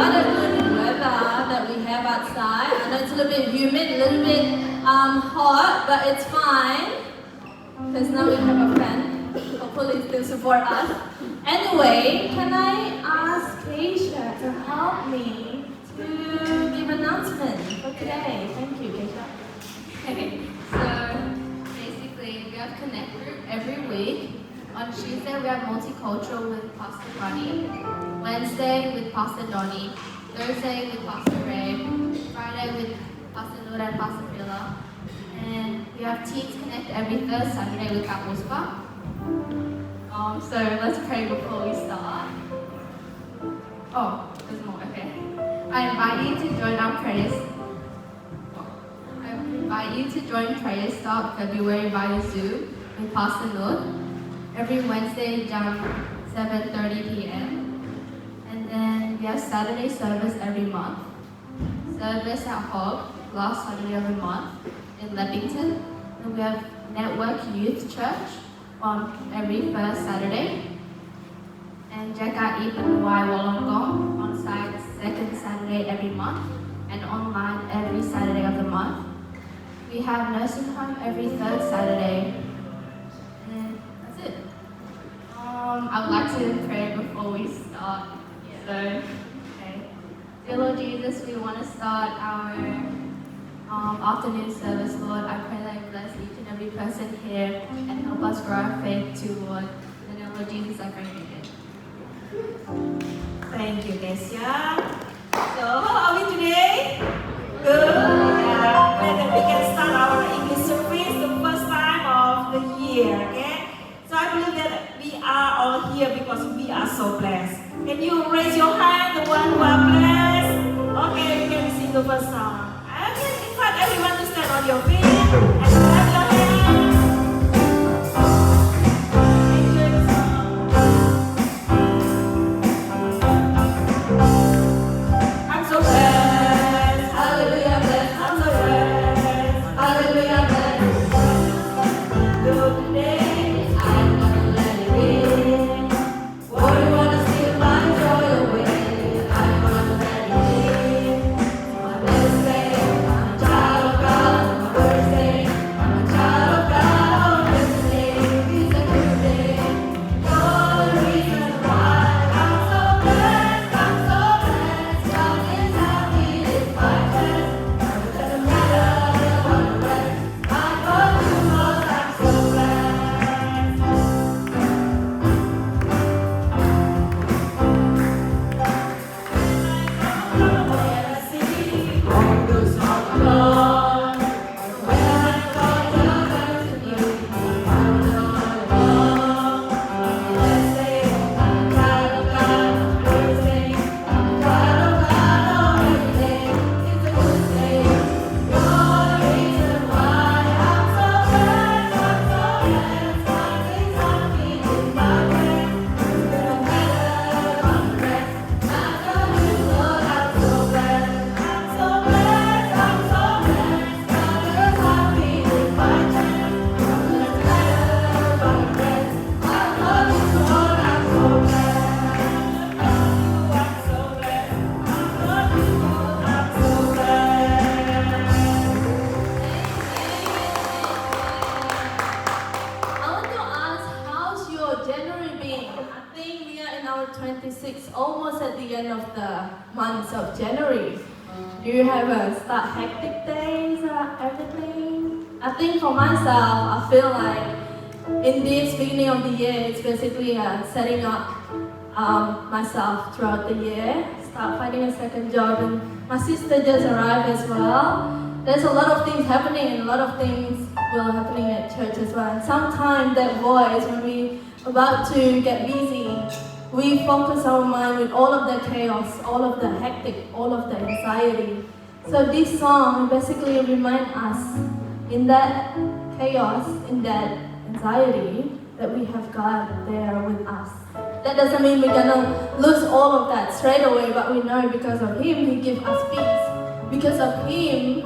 quite a good weather that we have outside. I know it's a little bit humid, a little bit hot, but it's fine because now we have a fan. Hopefully still support us. Anyway, can I ask Keisha to help me to give announcement for today? Thank you, Keisha. Okay, so basically we have Connect Group every week. On Tuesday we have Multicultural with Pastor Bunny. Wednesday with Pastor Donnie. Thursday with Pastor Ray. Friday with Pastor Noor and Pastor Villa. And we have Teens Connect every third Saturday with Kak Muspa. So let's pray before we start. Oh, there's more, okay. I invite you to join our prayers. I invite you to join Prayer Start February via Zoom with Pastor Noor every Wednesday jam 7:30 p.m. And then we have Saturday service every month. Service at Hog, last Saturday of the month in Leppington. And we have Network Youth Church on every first Saturday. And Jeka Ibn Y Wollongong on site second Saturday every month and online every Saturday of the month. We have nursing home every third Saturday. And that's it. I would like to pray before we start. So, okay. Dear Lord Jesus, we want to start our afternoon service, Lord. I pray that you bless each and every person here and help us grow our faith too, Lord. In the name of Jesus, I pray again. Thank you, Kesia. So, how are we today? Good. Yeah. Glad that we can start our English service the first time of the year. Okay. So I believe that we are all here because we are so blessed. Can you raise your hand, the one who are blessed? Okay, we can sing the first song. I can invite everyone to stand on your feet and clap your hands. Enjoy the song. I'm so blessed, hallelujah blessed, I'm so blessed, hallelujah blessed. Good today, I'm gonna let it in. What you wanna steal my joy away? I'm gonna let it in. My best day, I'm a child of God. My birthday, I'm a child of God. Oh, yesterday is a good day. You're the reason why I'm so blessed. I'm so blessed. God is happy, it's my chest. It doesn't matter what the rest. I'm for you, Lord. I'm so blessed. When I see all those all alone, when I call your name to you, I'm not alone. Let's say I'm a child of God. Let's say I'm a child of God. Oh, every day is a good day. You're the reason why I'm so blessed. I'm so blessed. God is happy in my way. It doesn't matter what the rest. I know you, Lord. I'm so blessed. I'm so blessed. I'm so blessed. God is happy in my chest. It doesn't matter what the rest. I love you, Lord. I'm so blessed. I'm so blessed. I love you, Lord. I'm so blessed. I want to ask, how's your January been? I think we are in our 26th, almost at the end of the month of January. Do you have start hectic days or everything? I think for myself, I feel like in this beginning of the year, it's basically setting up myself throughout the year. Start finding a second job, and my sister just arrived as well. There's a lot of things happening, and a lot of things will happening at church as well. And sometimes that voice, when we about to get busy, we focus our mind with all of the chaos, all of the hectic, all of the anxiety. So this song basically reminds us in that chaos, in that anxiety, that we have God there with us. That doesn't mean we're gonna lose all of that straight away, but we know because of Him, He gives us peace. Because of Him,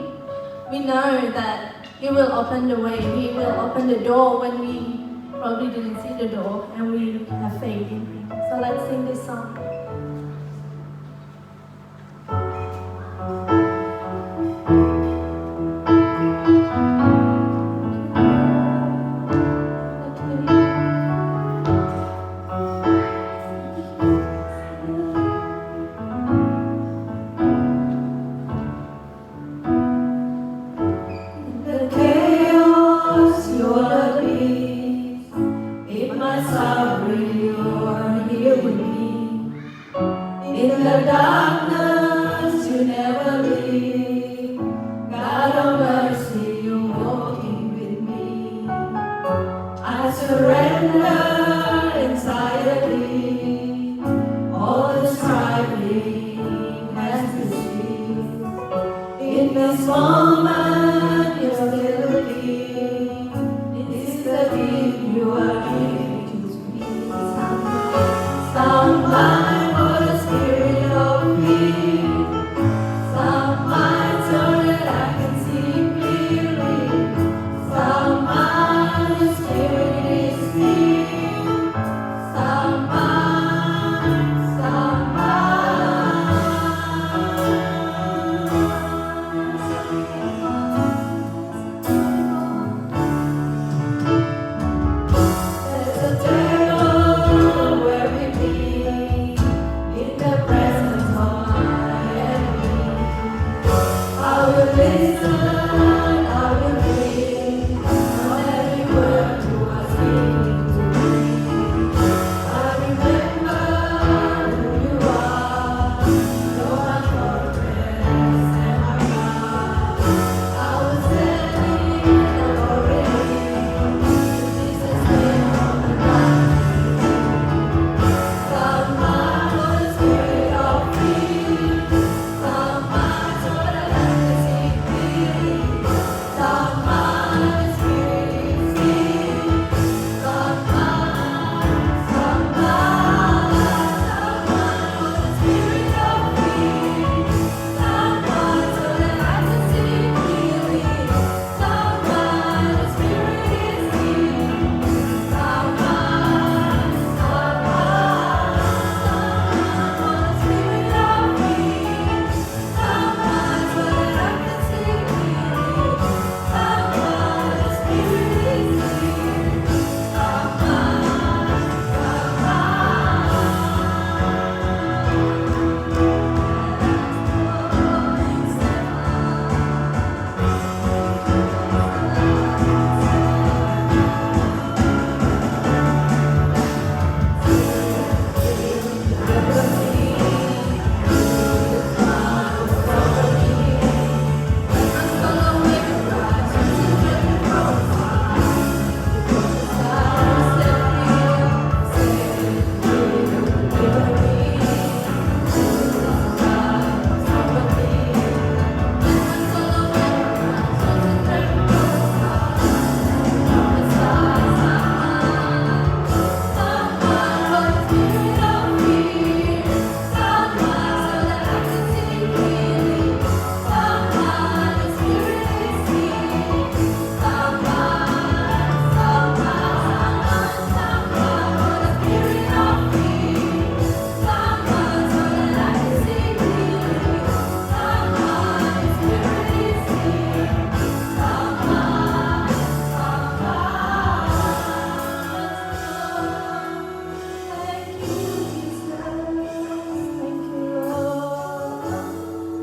we know that He will open the way. He will open the door when we probably didn't see the door, and we have faith in Him. So let's sing this song. In this moment, you're still the king. This is the gift you are giving to me. Some mind for the spirit of peace. Some mind so that I can see clearly. Some mind the spirit is me. Some mind, some There's a table where we meet in the presence of my enemy. I will listen, I will read on every word you are speaking to me. I remember who you are, you're my fortress and my God. I was standing already. Jesus name on the night. Some mind for the spirit of peace. Some mind so that I can see clearly. Some mind the spirit is me. Some mind for the spirit of peace. Some mind so that I can see clearly. Some mind the spirit is me. Some mind for the spirit of peace. Some mind so that I can see clearly. Some mind the spirit is me. Some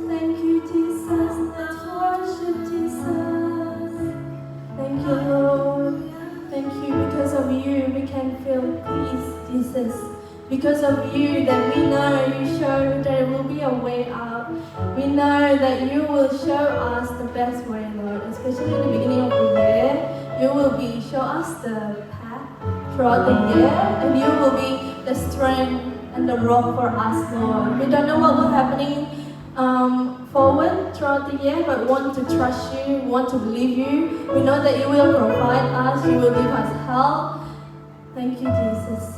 Thank you, Jesus. Let's worship Jesus. Thank you, Lord. Thank you. Because of you, we can feel peace, Jesus. Because of you, that we know you show there will be a way out. We know that you will show us the best way, Lord. Especially in the beginning of the year, you will be show us the path throughout the year, and you will be the strength and the rock for us, Lord. We don't know what will happening forward throughout the year, but want to trust you, want to believe you. We know that you will provide us, you will give us help. Thank you, Jesus.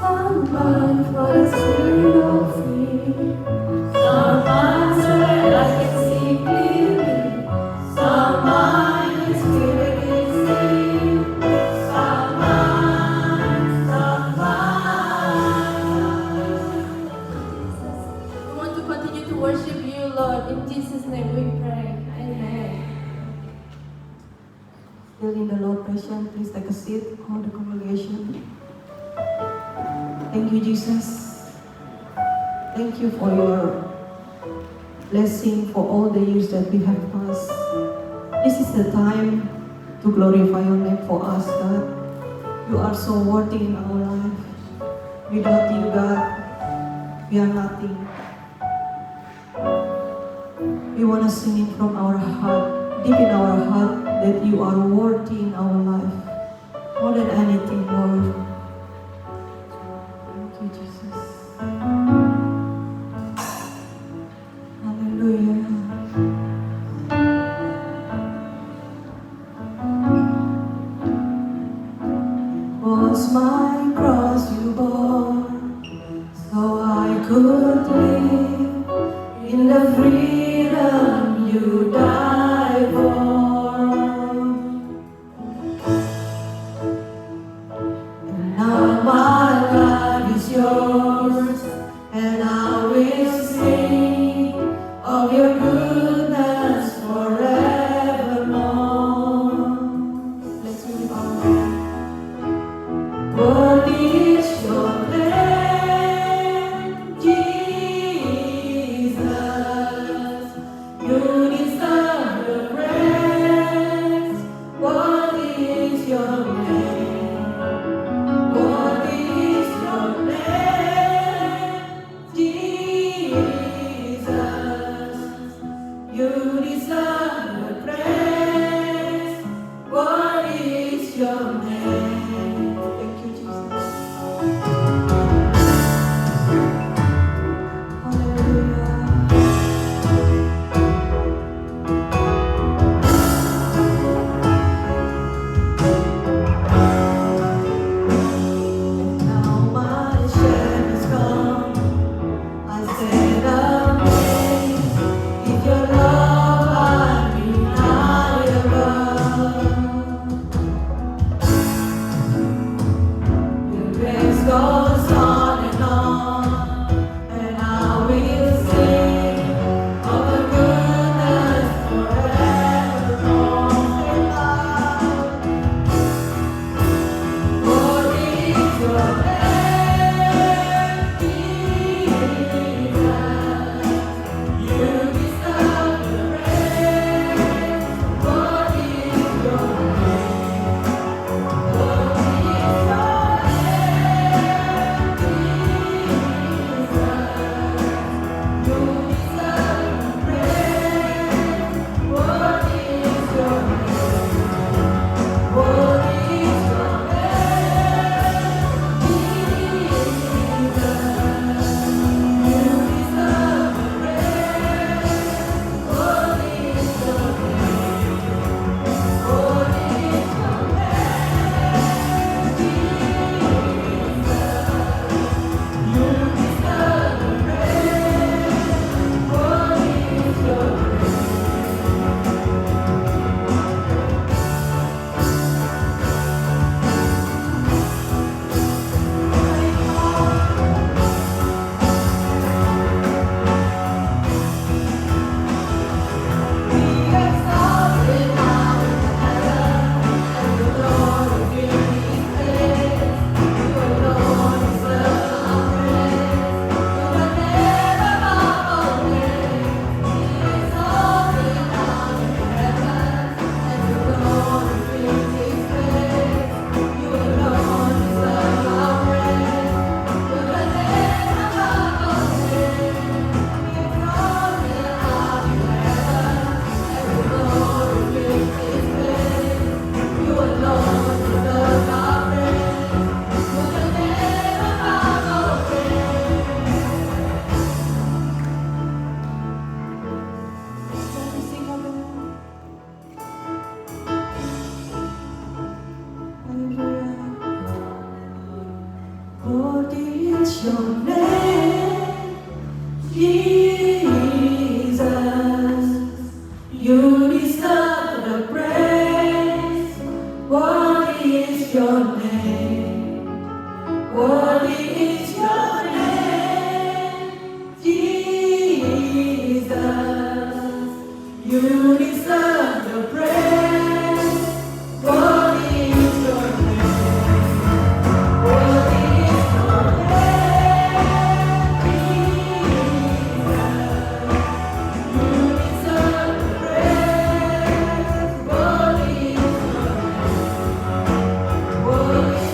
One mind for the spirit of fear. Some mind so that I can see clearly. Some mind the spirit is me. Some mind. We want to continue to worship you, Lord. In Jesus' name we pray. Amen. Still in the Lord presence, please take a seat, all the congregation. Thank you, Jesus. Thank you for your blessing for all the years that we have passed. This is the time to glorify your name for us, God. You are so worthy in our life. Without you, God, we are nothing. We want to sing it from our heart, deep in our heart, that you are worthy in our life. More than anything, Lord. was my cross you bore, so I could live in the freedom you died for. And now my life is yours, and I will sing of your goodness forevermore. Let's move on. Worthy is your name, Jesus. You deserve the praise. Worthy is your name. Worthy is your name, Jesus. You deserve the praise. Worthy is your name. Thank you, Jesus. Hallelujah. Now my shame is gone. I stand amazed. If your love undeniable, your grace goes on, and I will sing of the goodness forevermore. Worthy is your name, Jesus. You deserve the praise. Worthy is your name. Worthy is your name, Jesus. You deserve the praise. Worthy is your name. Worthy is your name, Jesus. You deserve the praise. Worthy is your name. Worthy is your name, Jesus. You deserve the praise. Worthy is your Worthy is your name, Jesus. You deserve the praise. Worthy is your name. Worthy is your name, Jesus. You deserve the praise. Worthy is your name. Worthy is your name, Jesus. You deserve the praise. Worthy is your name. Worthy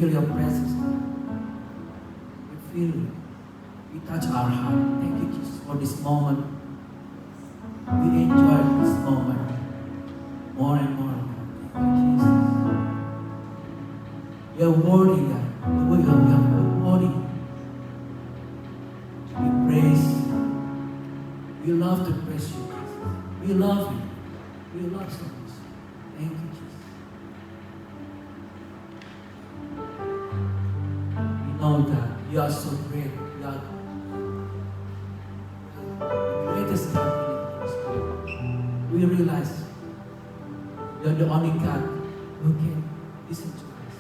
feel your presence. We feel you. You touch our heart. Thank you, Jesus, for this moment. We enjoy this moment more and more. Thank you, Jesus. You are worthy, God. You are worthy. We praise you. We love to praise you, Jesus. We love you. We love so much. Thank you, Jesus. We know that you are so great. You are the greatest God in the world. We realize you are the only God who can listen to us.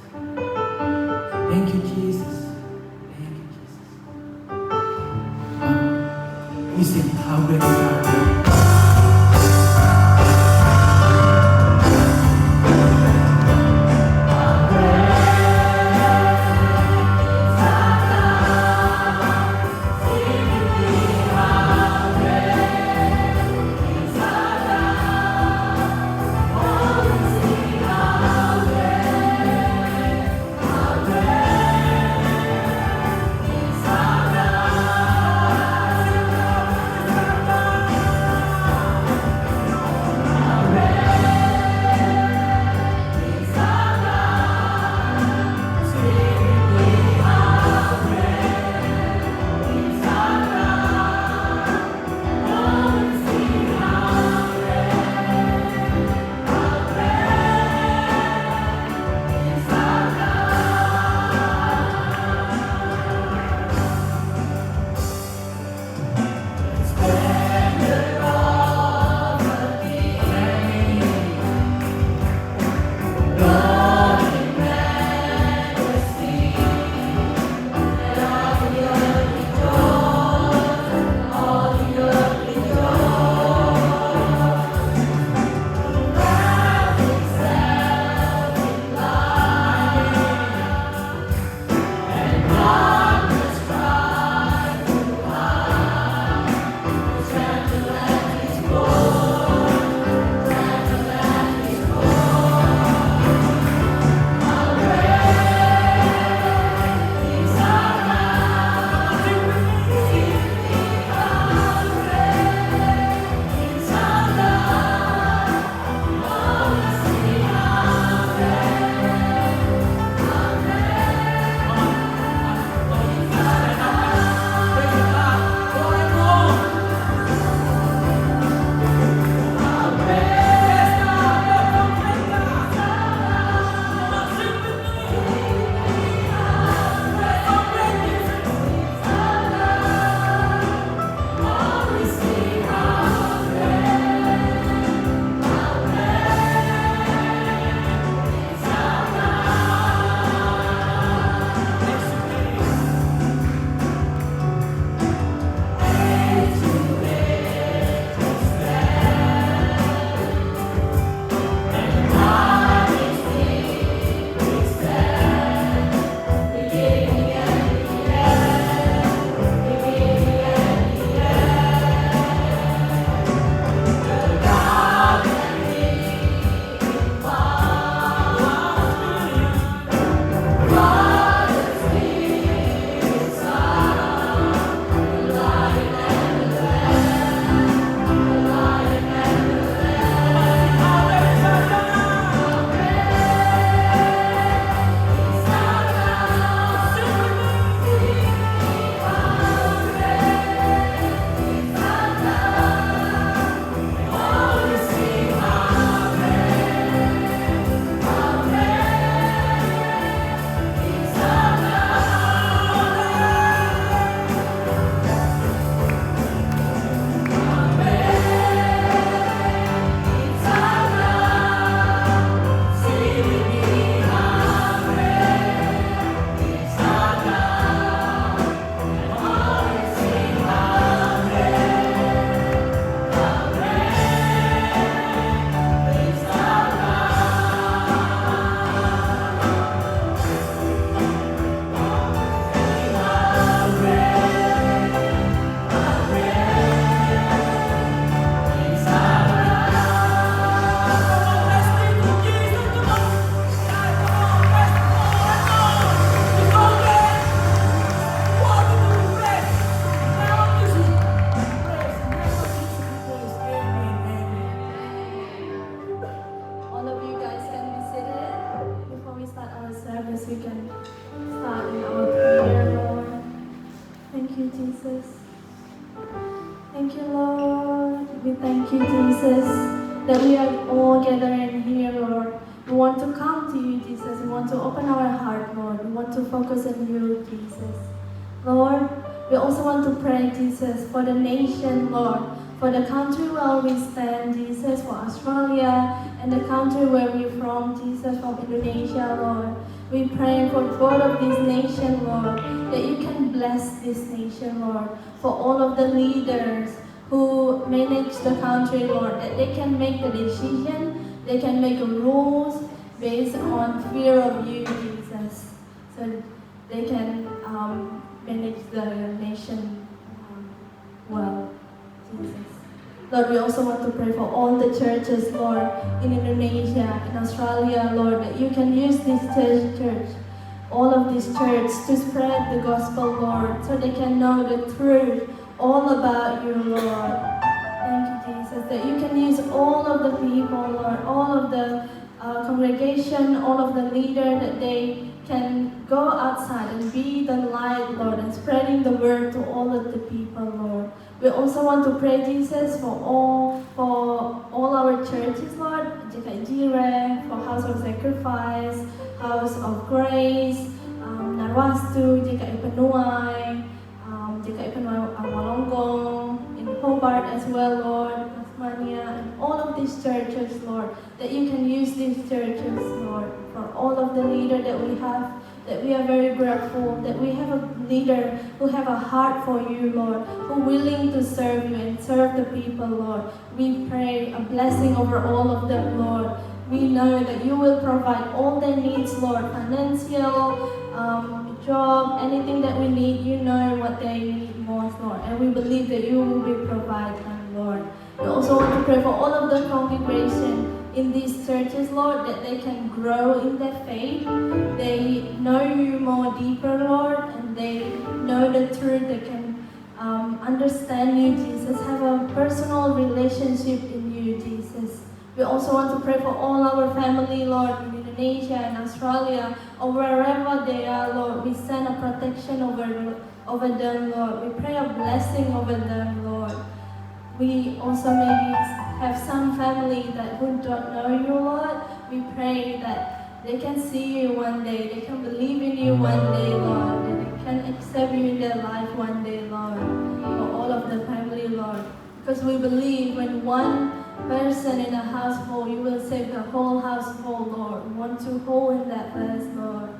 Thank you, Jesus. Thank you, Jesus. We sing how great you are. Jesus. Thank you, Lord. We thank you, Jesus, that we are all gathered here, Lord. We want to come to you, Jesus. We want to open our heart, Lord. We want to focus on you, Jesus. Lord, we also want to pray, Jesus, for the nation, Lord, for the country where we stand, Jesus, for Australia, and the country where we're from, Jesus, from Indonesia, Lord. We pray for both of these nations, Lord, that you can bless this nation, Lord, for all of the leaders who manage the country, Lord, that they can make the decision, they can make rules based on fear of you, Jesus, so they can manage the nation well, Jesus. Lord, we also want to pray for all the churches, Lord, in Indonesia, in Australia, Lord, that you can use this church, all of these churches, to spread the gospel, Lord, so they can know the truth all about you, Lord. Thank you, Jesus, that you can use all of the people, Lord, all of the congregation, all of the leaders, that they can go outside and be the light, Lord, and spreading the word to all of the people, Lord. We also want to pray, Jesus, for all our churches, Lord, JKI Jireh, for House of Sacrifice, House of Grace, Narwastu, JKI Penuai, JKI Penuai Awalonggong, in Hobart as well, Lord, Tasmania, and all of these churches, Lord, that you can use these churches, Lord, for all of the leaders that we have, that we are very grateful, that we have a leader who have a heart for you, Lord, who willing to serve you and serve the people, Lord. We pray a blessing over all of them, Lord. We know that you will provide all their needs, Lord, financial, job, anything that we need, you know what they need most, Lord. And we believe that you will be providing them, Lord. We also want to pray for all of the congregation in these churches, Lord, that they can grow in their faith. They know you more deeper, Lord, and they know the truth. They can understand you, Jesus, have a personal relationship in you, Jesus. We also want to pray for all our family, Lord, in Indonesia and Australia, or wherever they are, Lord. We send a protection over them, Lord. We pray a blessing over them, Lord. We also maybe have some family that who don't know you, Lord. We pray that they can see you one day, they can believe in you one day, Lord, and they can accept you in their life one day, Lord, for all of the family, Lord. Because we believe when one person in a household, you will save the whole household, Lord. We want to hold in that verse, Lord.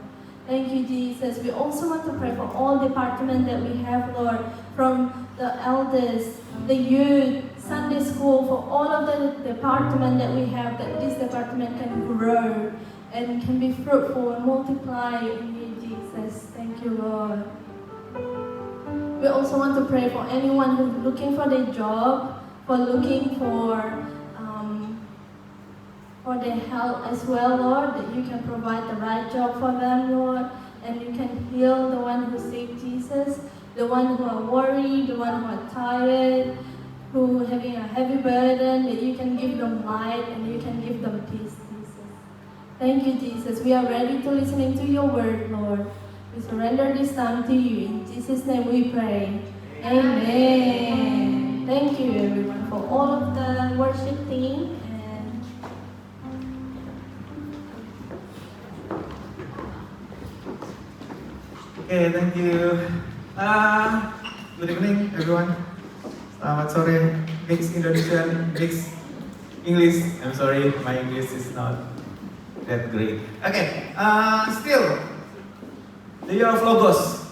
Thank you, Jesus. We also want to pray for all departments that we have, Lord, from the elders, the youth, Sunday school, for all of the department that we have, that this department can grow and can be fruitful and multiply in you, Jesus. Thank you, Lord. We also want to pray for anyone who's looking for their job, for looking for their health as well, Lord, that you can provide the right job for them, Lord, and you can heal the one who's sick, Jesus, the one who are worried, the one who are tired, who having a heavy burden, that you can give them light and you can give them peace, Jesus. Thank you, Jesus. We are ready to listen to your word, Lord. We surrender this time to you. In Jesus' name we pray. Amen. Thank you, everyone, for all of the worship team. Okay, thank you. Good evening, everyone. Selamat sore, mixed Indonesian, mixed English. I'm sorry, my English is not that great. Okay, still, the year of Logos.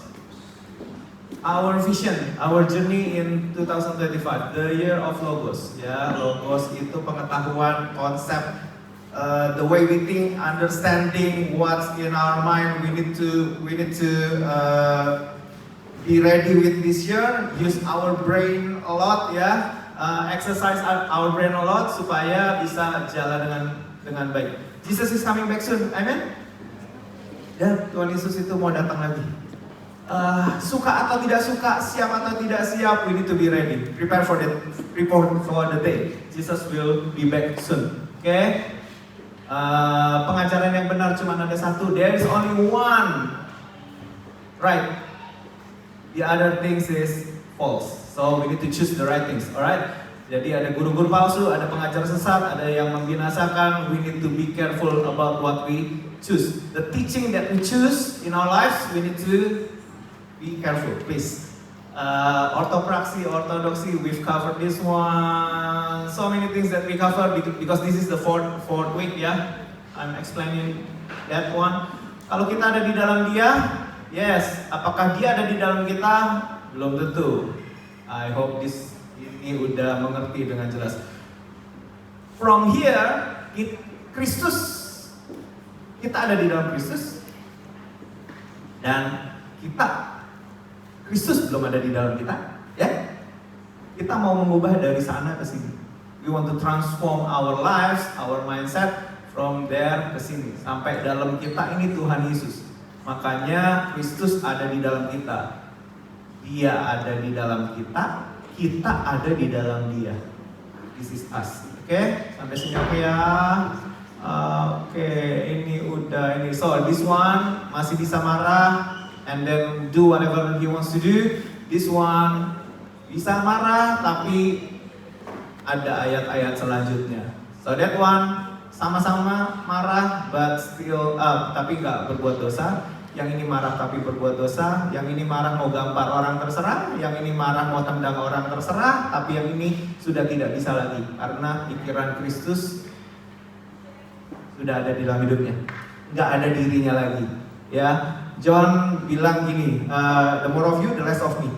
Our vision, our journey in 2025, the year of Logos. Ya, Logos itu pengetahuan, konsep, the way we think, understanding what's in our mind. We need to be ready with this year. Use our brain a lot, ya. Exercise our brain a lot supaya bisa jalan dengan baik. Jesus is coming back soon, amen. Ya, Tuhan Yesus itu mau datang lagi. Suka atau tidak suka, siap atau tidak siap, we need to be ready. Prepare for the day. Jesus will be back soon. Okay? Pengajaran yang benar cuma ada satu. There is only one right the other things is false. So we need to choose the right things, alright? Jadi ada guru-guru palsu, ada pengajar sesat, ada yang membinasakan. We need to be careful about what we choose. The teaching that we choose in our lives, we need to be careful, please. Orthopraxy, orthodoxy, we've covered this one. So many things that we cover because this is the fourth week, ya. I'm explaining that one. Kalau kita ada di dalam Dia, yes. Apakah Dia ada di dalam kita? Belum tentu. I hope ini udah mengerti dengan jelas. From here, Kristus, kita ada di dalam Kristus, dan Kristus belum ada di dalam kita, ya. Kita mau mengubah dari sana ke sini. We want to transform our lives, our mindset from there ke sini sampai dalam kita ini Tuhan Yesus. Makanya Kristus ada di dalam kita. Dia ada di dalam kita, kita ada di dalam Dia. This is us. Oke, sampai sini oke ya. Oke, ini udah ini. So this one masih bisa marah and then do whatever he wants to do. This one bisa marah tapi ada ayat-ayat selanjutnya. So that one sama-sama marah but still tapi nggak berbuat dosa. Yang ini marah tapi berbuat dosa, yang ini marah mau gampar orang terserah, yang ini marah mau tendang orang terserah, tapi yang ini sudah tidak bisa lagi karena pikiran Kristus sudah ada di dalam hidupnya, nggak ada dirinya lagi. Ya, John bilang gini, the more of you, the less of me.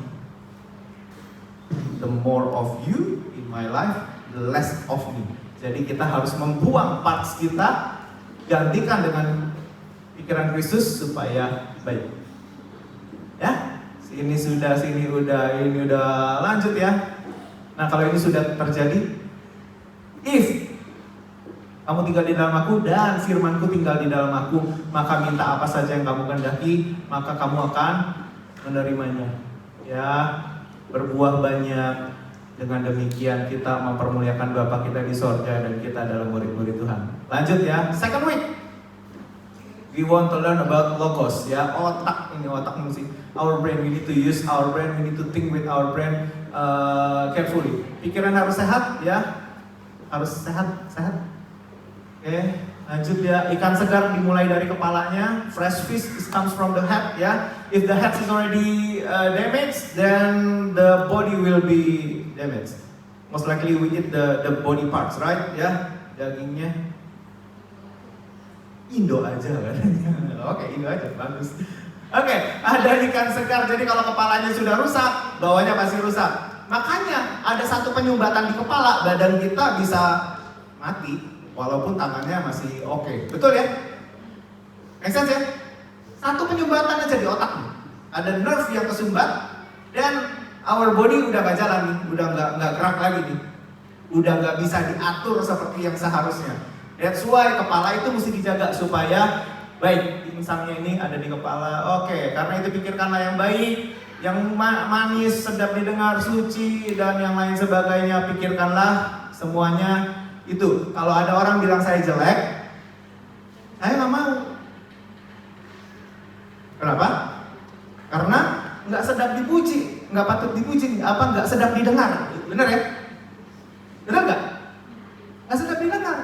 The more of you in my life, the less of me. Jadi kita harus membuang parts kita, gantikan dengan pikiran Kristus supaya baik. Ya, sini udah lanjut ya. Nah kalau ini sudah terjadi, if kamu tinggal di dalam aku dan firmanku tinggal di dalam aku, maka minta apa saja yang kamu kehendaki, maka kamu akan menerimanya. Ya, berbuah banyak. Dengan demikian kita mempermuliakan Bapa kita di sorga dan kita adalah murid-murid Tuhan. Lanjut ya, second week. We want to learn about logos, ya, otak mesti. Our brain, we need to use our brain, we need to think with our brain carefully. Pikiran harus sehat, ya, harus sehat. Oke, lanjut ya. Ikan segar dimulai dari kepalanya. Fresh fish comes from the head, ya. If the head is already damaged, then the body will be damaged. Most likely we eat the body parts, right? Ya, dagingnya. Indo aja kan? Oke, Indo aja, bagus. Oke, ada ikan segar, jadi kalau kepalanya sudah rusak, bawahnya pasti rusak. Makanya ada satu penyumbatan di kepala, badan kita bisa mati, walaupun tangannya masih oke. Betul ya? Make sense ya? Satu penyumbatan aja di otak. Ada nerve yang kesumbat, dan our body udah gak jalan nih, udah nggak gerak lagi nih. Udah nggak bisa diatur seperti yang seharusnya. That's why kepala itu mesti dijaga supaya baik. Insangnya ini ada di kepala. Oke, karena itu pikirkanlah yang baik, yang manis, sedap didengar, suci, dan yang lain sebagainya. Pikirkanlah semuanya itu. Kalau ada orang bilang saya jelek, saya nggak mau. Kenapa? Karena nggak sedap dipuji, nggak patut dipuji, nggak sedap didengar. Bener ya? Bener nggak? Nggak sedap didengar.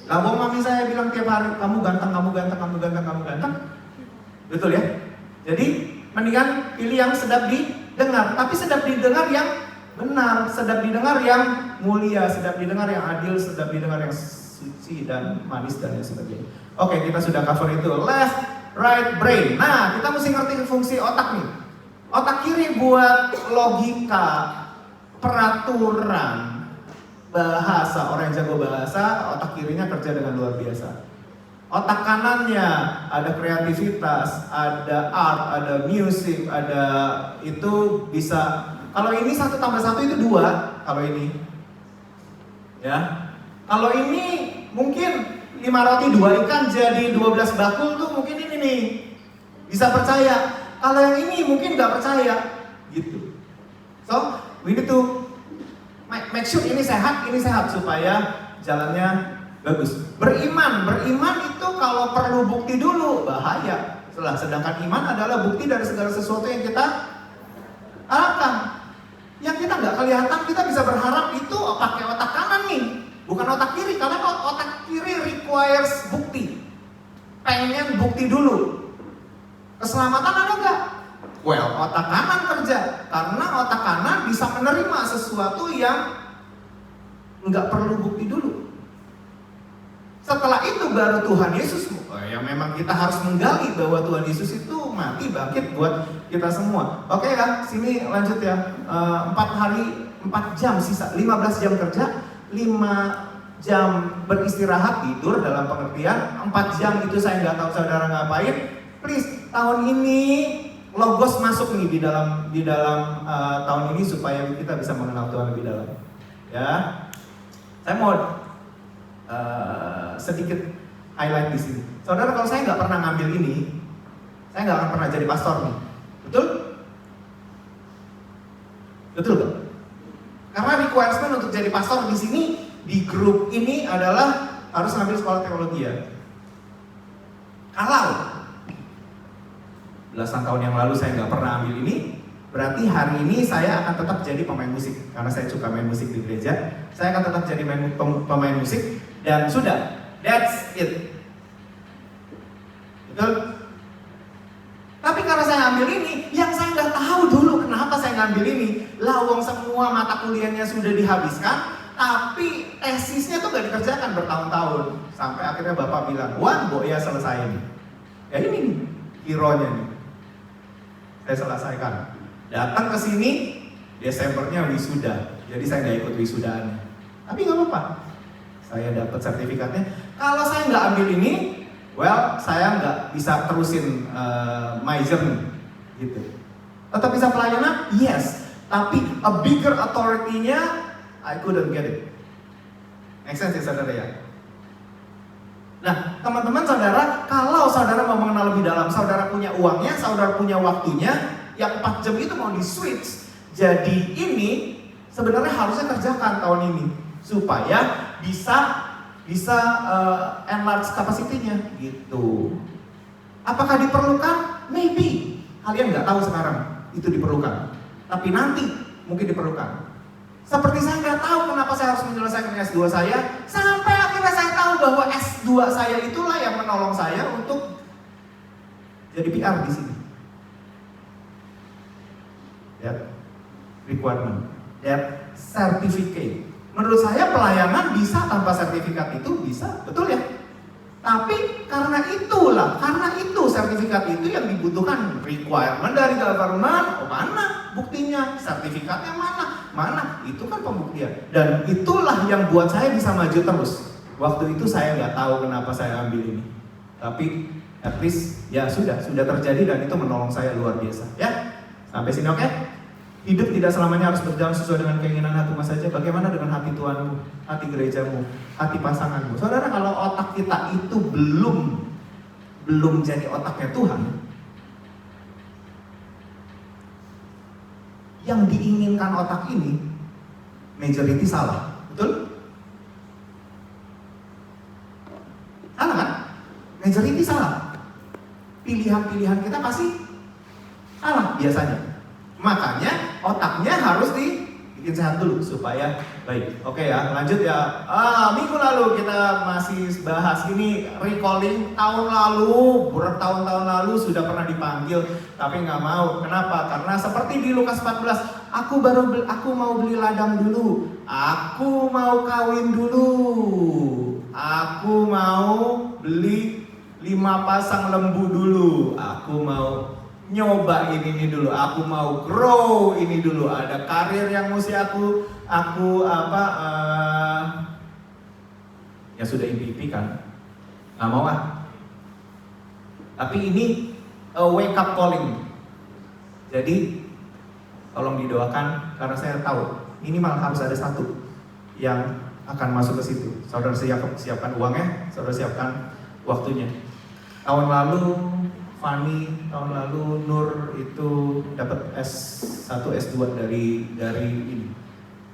Kalau mami saya bilang tiap hari, kamu ganteng. Betul ya? Jadi mendingan pilih yang sedap didengar. Tapi sedap didengar yang benar, sedap didengar yang mulia, sedap didengar yang adil, sedap didengar yang suci dan manis dan lain sebagainya. Oke, kita sudah cover itu. Left, right brain. Nah, kita mesti ngerti fungsi otak nih. Otak kiri buat logika, peraturan, bahasa. Orang yang jago bahasa, otak kirinya kerja dengan luar biasa. Otak kanannya ada kreativitas, ada art, ada music, ada itu bisa. Kalau ini 1 tambah 1 itu 2. Kalau ini, ya. Kalau ini mungkin 5 roti 2 ikan jadi 12 bakul tuh mungkin ini nih bisa percaya. Kalau yang ini mungkin nggak percaya, gitu. So we need to make sure ini sehat supaya jalannya bagus. Beriman itu kalau perlu bukti dulu bahaya. Sedangkan iman adalah bukti dari segala sesuatu yang kita Harapkan. Yang kita nggak kelihatan, kita bisa berharap itu pakai otak kanan nih, bukan otak kiri. Karena otak kiri requires bukti. Pengen bukti dulu. Keselamatan ada nggak? Well, otak kanan kerja. Karena otak kanan bisa menerima sesuatu yang nggak perlu bukti dulu. Setelah itu baru Tuhan Yesus, yang memang kita harus menggali bahwa Tuhan Yesus itu mati bangkit buat kita semua. Oke ya, sini lanjut ya. 4 hari, 4 jam sisa, 15 jam kerja, 5 jam beristirahat tidur dalam pengertian, 4 jam itu saya nggak tahu saudara ngapain. Please, tahun ini Logos masuk nih di dalam tahun ini supaya kita bisa mengenal Tuhan lebih dalam. Ya, saya mau sedikit highlight di sini. Saudara, kalau saya nggak pernah ngambil ini, saya nggak akan pernah jadi pastor nih. Betul? Betul kan? Karena requirement untuk jadi pastor di sini, di grup ini adalah harus ngambil sekolah teologi ya. Kalau belasan tahun yang lalu saya nggak pernah ambil ini, berarti hari ini saya akan tetap jadi pemain musik. Karena saya suka main musik di gereja, saya akan tetap jadi pemain musik. Dan sudah, that's it. Betul? Tapi karena saya ambil ini, yang saya nggak tahu dulu kenapa saya ngambil ini. Lawang semua mata kuliahnya sudah dihabiskan, tapi tesisnya tuh gak dikerjakan bertahun-tahun. Sampai akhirnya Bapak bilang, "Wan, ya selesaiin." Ya ini nih, hero-nya nih. Saya selesaikan. Datang ke sini, Desembernya wisuda. Jadi saya nggak ikut wisudaannya. Tapi nggak apa-apa. Saya dapat sertifikatnya. Kalau saya nggak ambil ini, well, saya nggak bisa terusin my journey, gitu. Tetap bisa pelayanan, yes. Tapi a bigger authority-nya, I couldn't get it. Make sense ya saudara ya? Nah, teman-teman saudara, kalau saudara mau mengenal lebih dalam, saudara punya uangnya, saudara punya waktunya, yang 4 jam itu mau di switch. Jadi ini sebenarnya harusnya kerjakan tahun ini supaya bisa enlarge kapasitinya gitu. Apakah diperlukan? Maybe. Kalian nggak tahu sekarang itu diperlukan. Tapi nanti mungkin diperlukan. Seperti saya nggak tahu kenapa saya harus menyelesaikan S2 saya, sampai akhirnya saya tahu bahwa S2 saya itulah yang menolong saya untuk jadi PR di sini. That requirement, that certificate. Menurut saya pelayanan bisa tanpa sertifikat itu bisa, betul ya? Tapi karena itu sertifikat itu yang dibutuhkan, requirement dari government, mana buktinya, sertifikatnya mana, itu kan pembuktian. Dan itulah yang buat saya bisa maju terus. Waktu itu saya nggak tahu kenapa saya ambil ini, tapi at least ya sudah terjadi dan itu menolong saya luar biasa. Ya, sampai sini oke? Hidup tidak selamanya harus berjalan sesuai dengan keinginan hatimu saja. Bagaimana dengan hati Tuhanmu, hati gerejamu, hati pasanganmu? Saudara, kalau otak kita itu belum jadi otaknya Tuhan, yang diinginkan otak ini majority salah, betul? Salah kan? Majority salah. Pilihan-pilihan kita pasti salah biasanya. Makanya otaknya harus dibikin sehat dulu supaya baik. Oke ya, lanjut ya. Minggu lalu kita masih bahas ini recalling tahun lalu, bertahun-tahun lalu sudah pernah dipanggil, tapi nggak mau. Kenapa? Karena seperti di Lukas 14, aku mau beli ladang dulu, aku mau kawin dulu, aku mau beli 5 pasang lembu dulu, aku mau nyoba ini dulu, aku mau grow ini dulu, ada karir yang mesti aku ya sudah impikan, nggak mau tapi ini a wake up calling. Jadi tolong didoakan karena saya tahu minimal harus ada satu yang akan masuk ke situ. Saudara siapkan uangnya, saudara siapkan waktunya. Tahun lalu Fani, tahun lalu Nur itu dapat S1, S2 dari ini.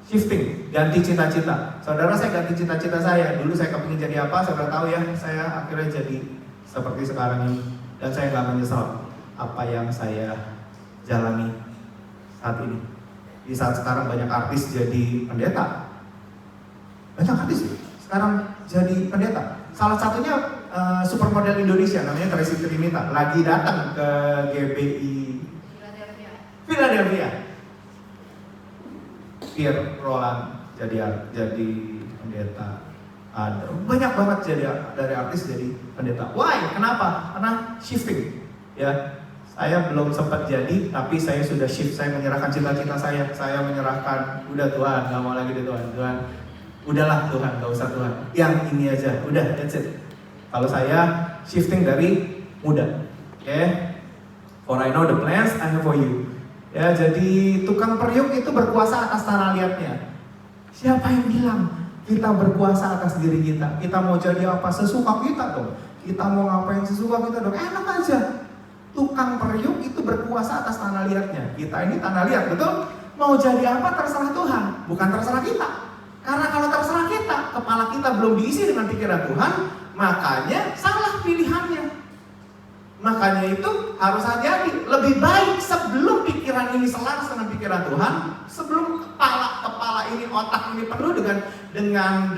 Shifting, ganti cita-cita. Saudara, saya ganti cita-cita saya. Dulu saya kepingin jadi apa, saudara tahu ya, saya akhirnya jadi seperti sekarang ini. Dan saya gak menyesal apa yang saya jalani saat ini. Di saat sekarang banyak artis jadi pendeta. Banyak artis sekarang jadi pendeta. Salah satunya supermodel Indonesia namanya Tracy Trinita lagi datang ke GBI Philadelphia. Pierre Roland jadi pendeta. Ada banyak banget dari artis jadi pendeta. Why? Kenapa? Karena shifting. Ya, saya belum sempat jadi, tapi saya sudah shift. Saya menyerahkan cita-cita saya. Saya menyerahkan, udah Tuhan, nggak mau lagi deh Tuhan. Udahlah Tuhan, nggak usah Tuhan. Yang ini aja, udah, that's it. Kalau saya shifting dari muda, oke? For I know the plans I have for you. Ya, jadi tukang periuk itu berkuasa atas tanah liatnya. Siapa yang bilang kita berkuasa atas diri kita? Kita mau jadi apa sesuka kita dong. Kita mau ngapain sesuka kita dong. Enak aja. Tukang periuk itu berkuasa atas tanah liatnya. Kita ini tanah liat, betul? Mau jadi apa terserah Tuhan, bukan terserah kita. Karena kalau terserah kita, kepala kita belum diisi dengan pikiran Tuhan, makanya salah pilihannya. Makanya itu harus hati-hati. Lebih baik sebelum pikiran ini selaras dengan pikiran Tuhan, sebelum kepala ini, otak ini penuh dengan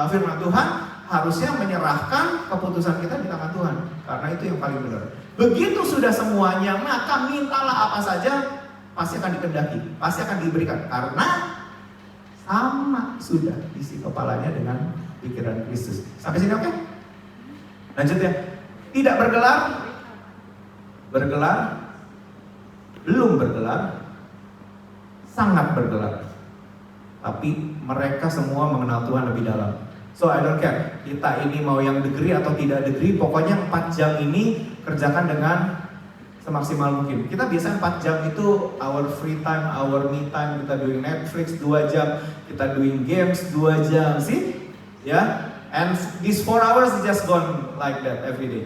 firman Tuhan, harusnya menyerahkan keputusan kita di tangan Tuhan. Karena itu yang paling benar. Begitu sudah semuanya, maka mintalah apa saja, pasti akan dikehendaki, pasti akan diberikan. Karena sama sudah isi kepalanya dengan pikiran Kristus. Sampai sini oke? Lanjut ya. Tidak bergelar, belum bergelar, sangat bergelar. Tapi mereka semua mengenal Tuhan lebih dalam. So I don't care, kita ini mau yang degree atau tidak degree, pokoknya 4 jam ini kerjakan dengan semaksimal mungkin. Kita biasa 4 jam itu our free time, our me time, kita doing Netflix 2 jam, kita doing games 2 jam, sih? Ya, and these 4 hours just gone like that every day.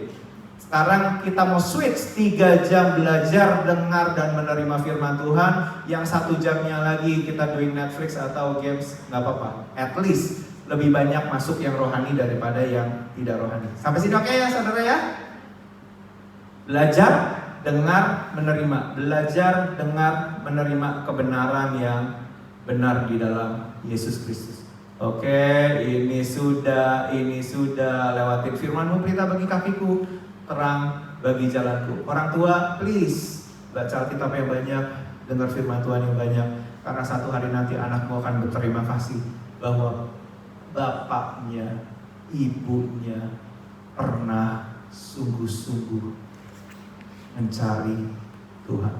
Sekarang kita mau switch 3 jam belajar, dengar dan menerima firman Tuhan. Yang 1 jamnya lagi kita doing Netflix atau games, nggak apa-apa. At least lebih banyak masuk yang rohani daripada yang tidak rohani. Sampai sini oke ya saudara ya? Belajar, dengar, menerima. Belajar, dengar, menerima kebenaran yang benar di dalam Yesus Kristus. Oke, ini sudah lewatin firman-Mu berita bagi kakiku, terang bagi jalanku. Orang tua, please baca Alkitab yang banyak, dengar firman Tuhan yang banyak, karena satu hari nanti anakmu akan berterima kasih bahwa bapaknya, ibunya pernah sungguh-sungguh mencari Tuhan.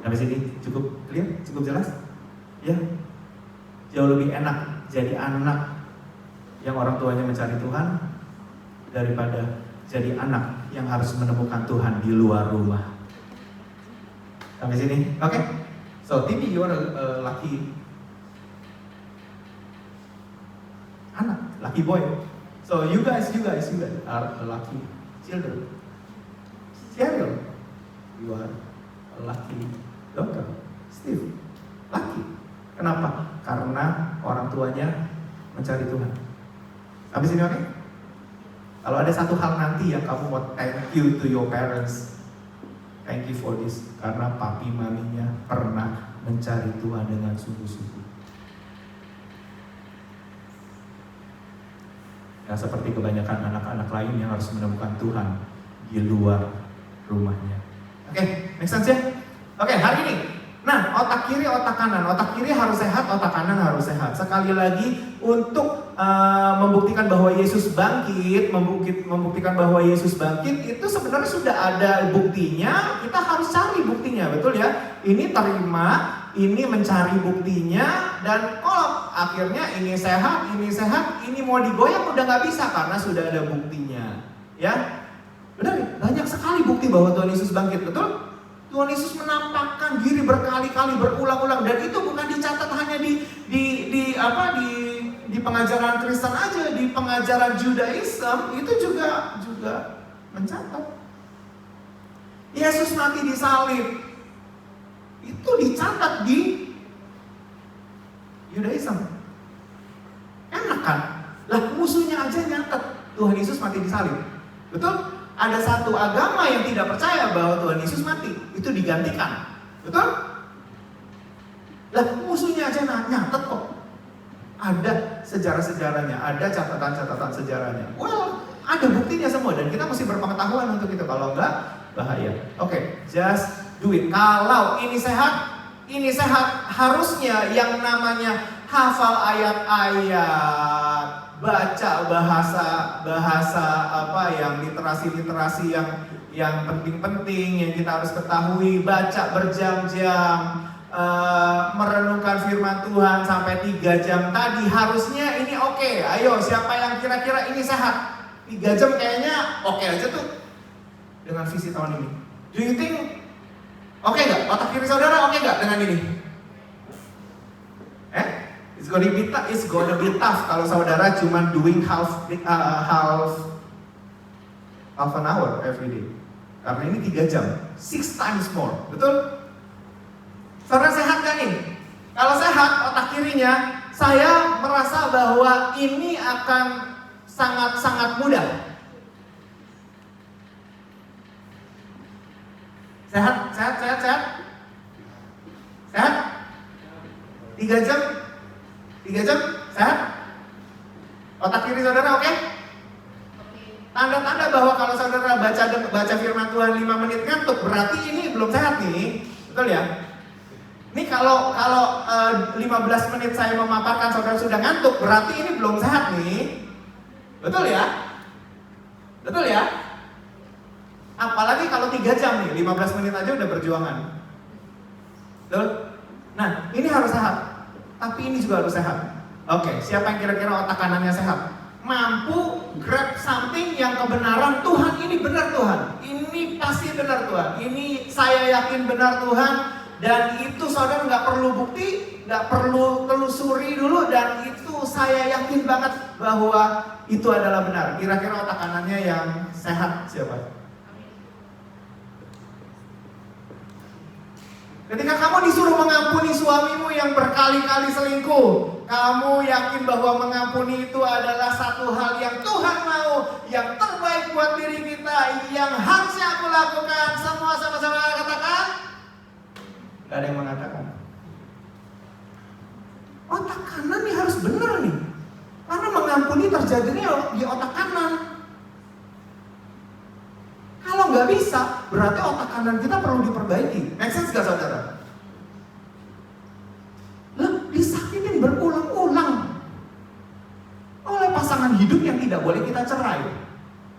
Sampai sini cukup clear? Cukup jelas? Ya? Jauh lebih enak jadi anak yang orang tuanya mencari Tuhan daripada jadi anak yang harus menemukan Tuhan di luar rumah. Sampai sini, oke? Okay? So, Timmy, you are a lucky anak, lucky boy. So, you guys are a lucky children. Cheryl, you are a lucky daughter. Steve, lucky. Kenapa? Karena orang tuanya mencari Tuhan. Sampai sini oke? Okay? Kalau ada satu hal nanti yang kamu mau thank you to your parents, thank you for this, karena papi maminya pernah mencari Tuhan dengan sungguh-sungguh. Ya, seperti kebanyakan anak-anak lain yang harus menemukan Tuhan di luar rumahnya. Oke, make sense ya? Oke, hari ini. Nah, otak kiri, otak kanan. Otak kiri harus sehat, otak kanan harus sehat. Sekali lagi, untuk membuktikan bahwa Yesus bangkit, membuktikan bahwa Yesus bangkit, itu sebenarnya sudah ada buktinya. Kita harus cari buktinya, betul ya? Ini terima, ini mencari buktinya, dan kalau akhirnya ini sehat, ini mau digoyang udah nggak bisa karena sudah ada buktinya, ya? Benar, banyak sekali bukti bahwa Tuhan Yesus bangkit, betul? Tuhan Yesus menampakkan diri berkali-kali, berulang-ulang, dan itu bukan dicatat hanya di pengajaran Kristen aja, di pengajaran Judaism itu juga mencatat. Yesus mati di salib, itu dicatat di Judaism. Enak kan? Lah musuhnya aja nyatet Tuhan Yesus mati di salib. Betul? Ada satu agama yang tidak percaya bahwa Tuhan Yesus mati, itu digantikan. Betul? Lah musuhnya aja nyatet kok. Ada sejarah-sejarahnya, ada catatan-catatan sejarahnya. Well, ada buktinya semua dan kita mesti berpengetahuan untuk itu. Kalau enggak, bahaya. Oke, just do it. Kalau ini sehat, harusnya yang namanya hafal ayat-ayat, baca bahasa apa yang literasi yang penting-penting yang kita harus ketahui, baca berjam-jam, merenungkan firman Tuhan sampai 3 jam tadi, harusnya ini oke. Ayo, siapa yang kira-kira ini sehat? 3 jam kayaknya oke aja tuh dengan visi tahun ini. Do you think oke nggak? Otak kiri saudara oke nggak dengan ini? It's gonna be tough kalau saudara cuma doing half an hour every day. Karena ini 3 jam, 6 times more, betul? Saudara sehat kan nih? Kalau sehat otak kirinya, saya merasa bahwa ini akan sangat-sangat mudah. Sehat? 3 jam? 3 jam? Sehat? Otak kiri saudara oke? Tanda-tanda bahwa kalau saudara baca firman Tuhan 5 menit ngantuk, berarti ini belum sehat nih. Betul ya? Ini kalau 15 menit saya memaparkan saudara sudah ngantuk, berarti ini belum sehat nih. Betul ya? Betul ya? Apalagi kalau 3 jam nih, 15 menit aja udah perjuangan. Betul? Nah, ini harus sehat. Tapi ini juga harus sehat. Oke, siapa yang kira-kira otak kanannya sehat? Mampu grab something yang kebenaran Tuhan, ini benar Tuhan. Ini pasti benar Tuhan. Ini saya yakin benar Tuhan. Dan itu saudara nggak perlu bukti, nggak perlu telusuri dulu. Dan itu saya yakin banget bahwa itu adalah benar. Kira-kira otak kanannya yang sehat siapa? Ketika kamu disuruh mengampuni suamimu yang berkali-kali selingkuh, kamu yakin bahwa mengampuni itu adalah satu hal yang Tuhan mau, yang terbaik buat diri kita, yang harusnya aku lakukan. Semua sama-sama katakan? Gak ada yang mengatakan. Otak kanan nih harus benar nih, karena mengampuni terjadinya di otak kanan. Kalau nggak bisa, berarti otak kanan kita perlu diperbaiki. Make sense gak saudara? Lah, disakitin berulang-ulang oleh pasangan hidup yang tidak boleh kita cerai.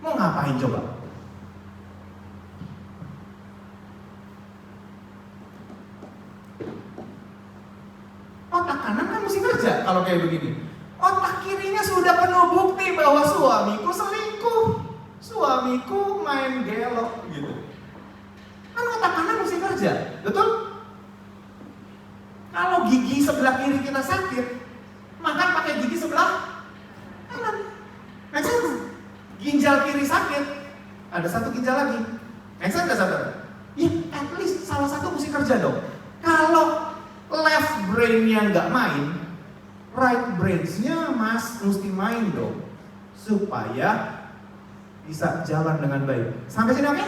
Mau ngapain coba? Otak kanan kan mesti kerja kalau kayak begini. Otak kirinya sudah penuh bukti bahwa suamiku selingkuh, suamiku main gelok gitu. Kan otak kanan mesti kerja, betul? Kalau gigi sebelah kiri kita sakit, makan pakai gigi sebelah kanan. Make sense? Ginjal kiri sakit, ada satu ginjal lagi. Make sense gak saudara? Ya, at least salah satu mesti kerja dong. Kalau left brain-nya nggak main, right brain-nya mesti main dong, supaya bisa jalan dengan baik. Sampai sini oke?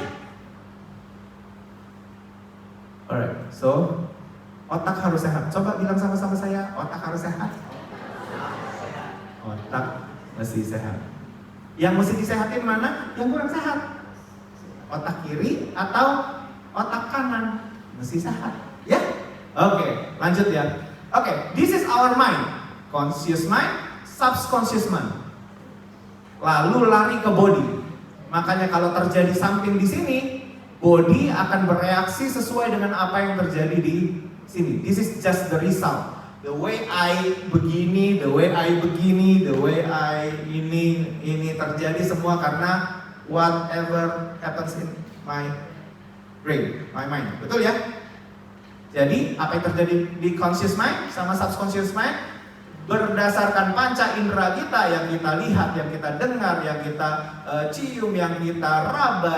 Alright, so otak harus sehat. Coba bilang sama-sama saya, otak harus sehat. Otak mesti sehat. Yang mesti disehatin mana? Yang kurang sehat. Otak kiri atau otak kanan mesti sehat. Ya? Oke, lanjut ya. Oke, this is our mind. Conscious mind, subconscious mind. Lalu lari ke body. Makanya kalau terjadi something di sini, body akan bereaksi sesuai dengan apa yang terjadi di sini. This is just the result. The way I begini, the way I begini, the way I ini terjadi semua karena whatever happens in my brain, my mind. Betul ya? Jadi apa yang terjadi di conscious mind sama subconscious mind berdasarkan panca indera kita, yang kita lihat, yang kita dengar, yang kita cium, yang kita raba,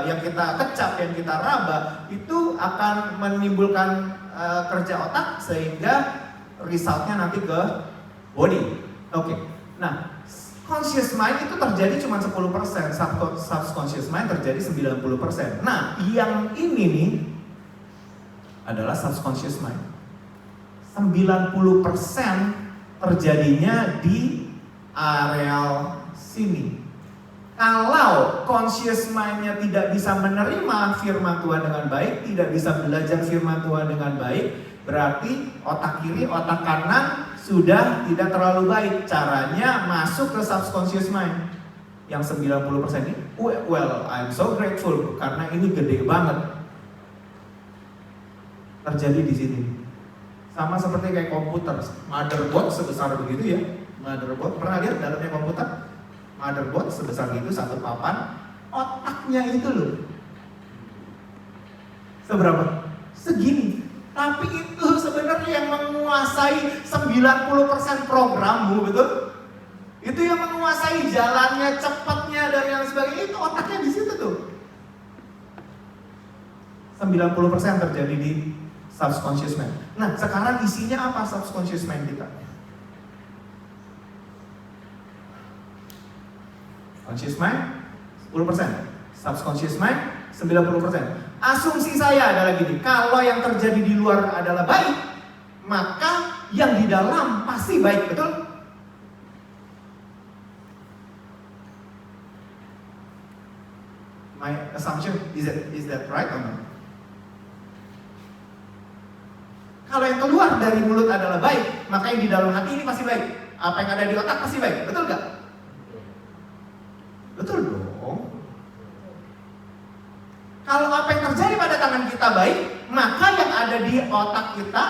yang kita kecap, yang kita raba, itu akan menimbulkan kerja otak sehingga resultnya nanti ke body. Oke. Nah, Conscious mind itu terjadi cuma 10%, subconscious mind terjadi 90%. Nah, yang ini nih adalah subconscious mind. 90% terjadinya di areal sini. Kalau conscious mind-nya tidak bisa menerima firman Tuhan dengan baik, tidak bisa belajar firman Tuhan dengan baik, berarti otak kiri, otak kanan sudah tidak terlalu baik. Caranya masuk ke subconscious mind yang 90% ini. Well, I'm so grateful karena ini gede banget. Terjadi di sini. Sama seperti kayak komputer, motherboard sebesar begitu ya. Motherboard, pernah lihat dalamnya komputer? Motherboard sebesar itu, satu papan. Otaknya itu loh. Seberapa? Segini. Tapi itu sebenarnya yang menguasai 90% programmu, betul? Itu yang menguasai jalannya, cepatnya, dan yang sebagainya. Itu otaknya di situ tuh. 90% terjadi di subconscious mind. Nah, sekarang isinya apa subconscious mind kita? Conscious mind 10%, subconscious mind 90%. Asumsi saya adalah gini, kalau yang terjadi di luar adalah baik, maka yang di dalam pasti baik, betul? My assumption, is that right or not? Kalau yang keluar dari mulut adalah baik, maka yang di dalam hati ini pasti baik. Apa yang ada di otak pasti baik, betul gak? Betul dong. Kalau apa yang terjadi pada tangan kita baik, maka yang ada di otak kita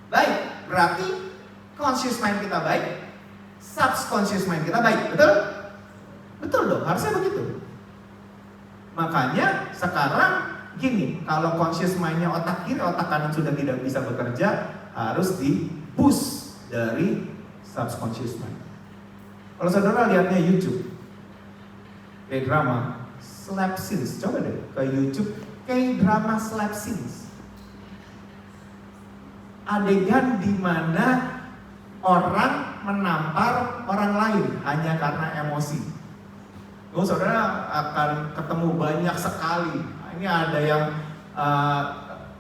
baik. Berarti conscious mind kita baik, subconscious mind kita baik, betul? Betul dong, harusnya begitu. Makanya sekarang gini, kalau conscious mind-nya otak kiri, otak kanan sudah tidak bisa bekerja, harus di-boost dari subconscious mind. Kalau saudara lihatnya YouTube, kayak drama, slap scenes, coba deh ke YouTube, kayak drama slap scenes. Adegan di mana orang menampar orang lain hanya karena emosi. Oh, saudara akan ketemu banyak sekali. Ini ada yang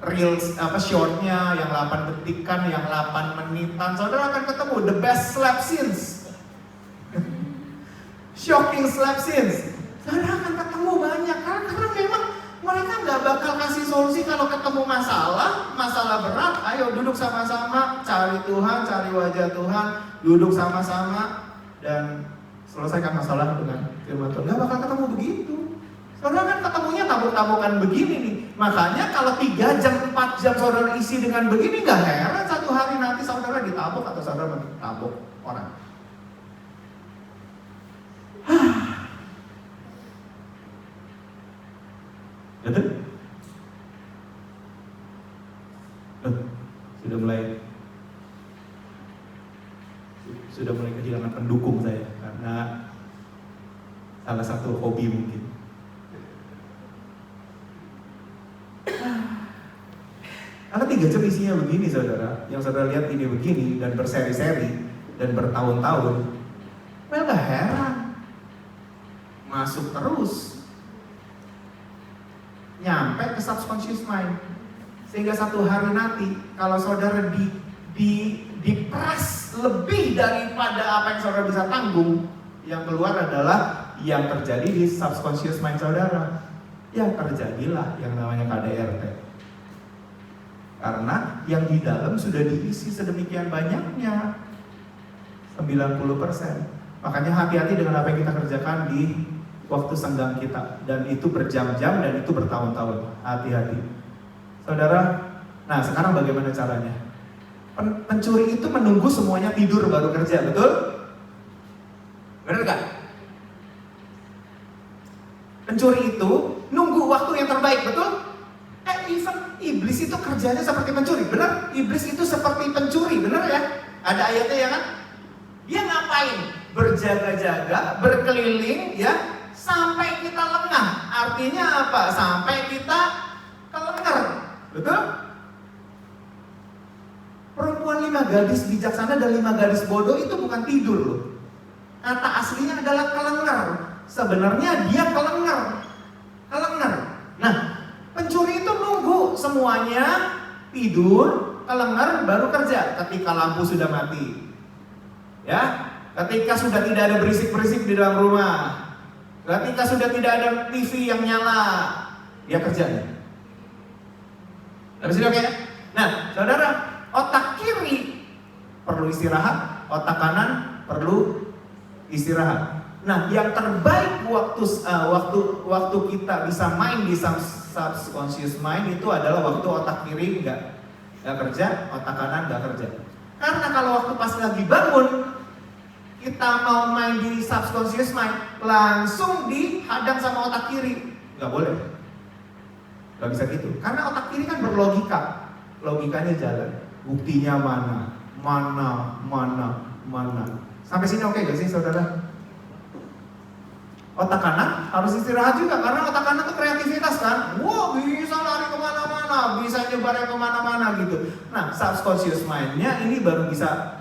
reels shortnya yang 8 detikan, yang 8 menitan. Saudara akan ketemu the best slap scenes, shocking slap scenes. Saudara akan ketemu banyak karena memang mereka nggak bakal kasih solusi kalau ketemu masalah berat. Ayo duduk sama-sama, cari Tuhan, cari wajah Tuhan, duduk sama-sama dan selesaikan masalah dengan firman Tuhan. Nggak bakal ketemu begitu. Saudara kan ketemunya tabuk-tabukan begini nih. Makanya kalau 3 jam, 4 jam saudara isi dengan begini, nggak heran satu hari nanti saudara ditabuk atau saudara mentabuk orang. Betul? Sudah mulai kehilangan pendukung saya karena salah satu hobi mungkin. Karena 3 jam isinya begini saudara, yang saudara lihat ini begini dan berseri-seri dan bertahun-tahun, well gak heran, masuk terus, nyampe ke subconscious mind, sehingga satu hari nanti kalau saudara diperas lebih daripada apa yang saudara bisa tanggung, yang keluar adalah yang terjadi di subconscious mind saudara. Ya terjadilah yang namanya KDRT. Karena yang di dalam sudah diisi sedemikian banyaknya, 90%. Makanya hati-hati dengan apa yang kita kerjakan di waktu senggang kita. Dan itu berjam-jam dan itu bertahun-tahun. Hati-hati. Saudara, nah sekarang bagaimana caranya? Pencuri itu menunggu semuanya tidur baru kerja, betul? Benar gak? Pencuri itu nunggu waktu yang terbaik, betul? Even iblis itu kerjanya seperti pencuri, benar? Iblis itu seperti pencuri, benar ya? Ada ayatnya ya kan? Dia ngapain? Berjaga-jaga, berkeliling ya, sampai kita lengah. Artinya apa? Sampai kita kelengar, betul? Perempuan 5 gadis bijaksana dan 5 gadis bodoh itu bukan tidur loh. Kata aslinya adalah kelengar. Sebenarnya dia kelengar. Nah, pencuri itu nunggu semuanya tidur, kelengar, baru kerja ketika lampu sudah mati. Ya, ketika sudah tidak ada berisik-berisik di dalam rumah, ketika sudah tidak ada TV yang nyala, dia kerja. Habis itu oke? Nah, saudara, otak kiri perlu istirahat, otak kanan perlu istirahat. Nah, yang terbaik waktu kita bisa main di subconscious mind itu adalah waktu otak kiri nggak kerja, otak kanan nggak kerja. Karena kalau waktu pas lagi bangun kita mau main di subconscious mind, langsung dihadang sama otak kiri, nggak boleh, nggak bisa gitu. Karena otak kiri kan berlogika, logikanya jalan, buktinya mana. Sampai sini oke gak sih saudara? Otak kanan harus istirahat juga karena otak kanan itu kreativitas kan. Wah, bisa lari kemana-mana, bisa nyebarnya kemana-mana gitu. Nah, subconscious mind-nya ini baru bisa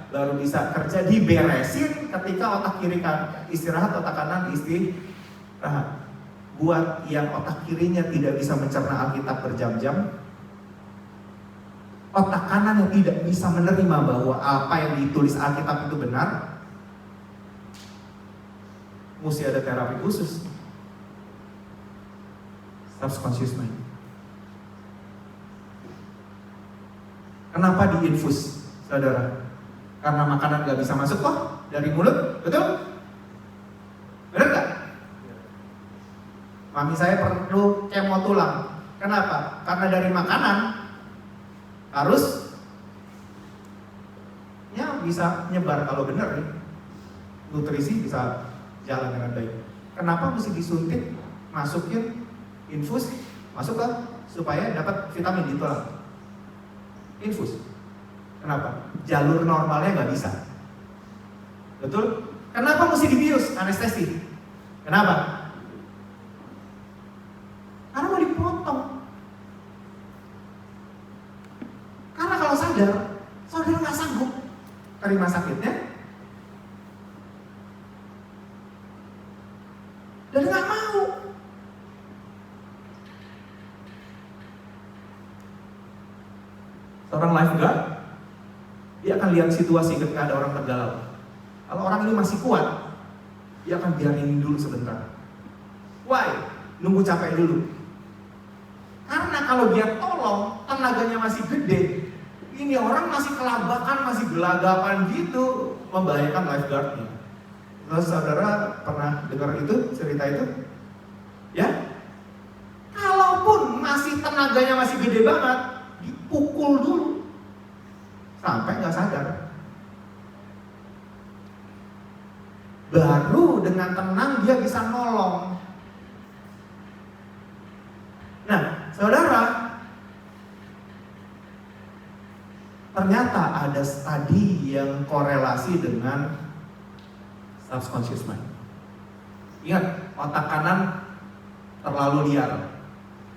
kerja, diberesin ketika otak kiri kan istirahat, otak kanan istirahat. Buat yang otak kirinya tidak bisa mencerna Alkitab berjam-jam, otak kanan yang tidak bisa menerima bahwa apa yang ditulis Alkitab itu benar, mesti ada terapi khusus. Subconscious mind. Kenapa diinfus, saudara? Karena makanan gak bisa masuk kok dari mulut, betul? Benar gak? Mami saya perlu kemo tulang. Kenapa? Karena dari makanan harus bisa nyebar kalau benar nih. Nutrisi bisa jalan dengan baik. Kenapa mesti disuntik, masukin infus, masuk ke supaya dapat vitamin di tulang? Infus. Kenapa? Jalur normalnya nggak bisa. Betul? Kenapa mesti dibius, anestesi? Kenapa? Karena mau dipotong. Karena kalau sadar, saudara nggak sanggup terima sakitnya, dan nggak mau. Seorang lifeguard, dia akan lihat situasi ketika ada orang tergalau. Kalau orang ini masih kuat, dia akan biarin dulu sebentar. Why? Nunggu capek dulu. Karena kalau dia tolong, tenaganya masih gede, ini orang masih kelabakan, masih gelagapan gitu, membahayakan lifeguardnya. Terus saudara pernah dengar itu, cerita itu? Ya? Kalaupun masih tenaganya masih gede banget, dipukul dulu sampai nggak sadar. Baru dengan tenang dia bisa nolong. Nah, saudara, ternyata ada studi yang korelasi dengan subconscious mind. Ingat, otak kanan terlalu liar,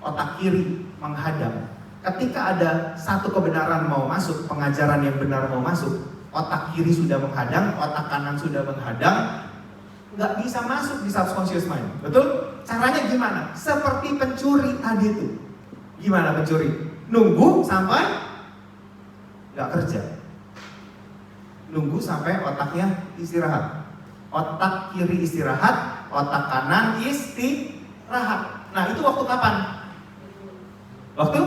otak kiri menghadang. Ketika ada satu kebenaran mau masuk, pengajaran yang benar mau masuk, otak kiri sudah menghadang, otak kanan sudah menghadang, nggak bisa masuk di subconscious mind. Betul? Caranya gimana? Seperti pencuri tadi itu. Gimana pencuri? Nunggu sampai nggak kerja. Nunggu sampai otaknya istirahat. Otak kiri istirahat, otak kanan istirahat. Nah, itu waktu kapan? Waktu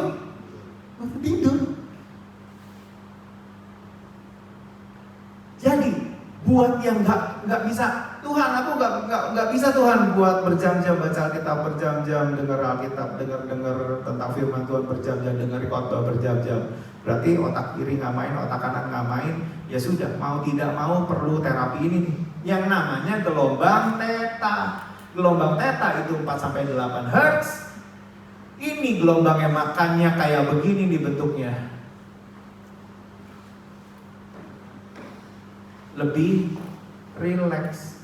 tidur. Jadi buat yang nggak bisa, Tuhan aku nggak bisa Tuhan buat berjam-jam baca Alkitab, berjam-jam dengar Alkitab, dengar tentang firman Tuhan berjam-jam, dengar khotbah berjam-jam. Berarti otak kiri nggak main, otak kanan nggak main. Ya sudah, mau tidak mau perlu terapi ini nih, yang namanya gelombang theta. Gelombang theta itu 4-8 Hz. Ini gelombangnya, makannya kayak begini nih bentuknya. Lebih relax.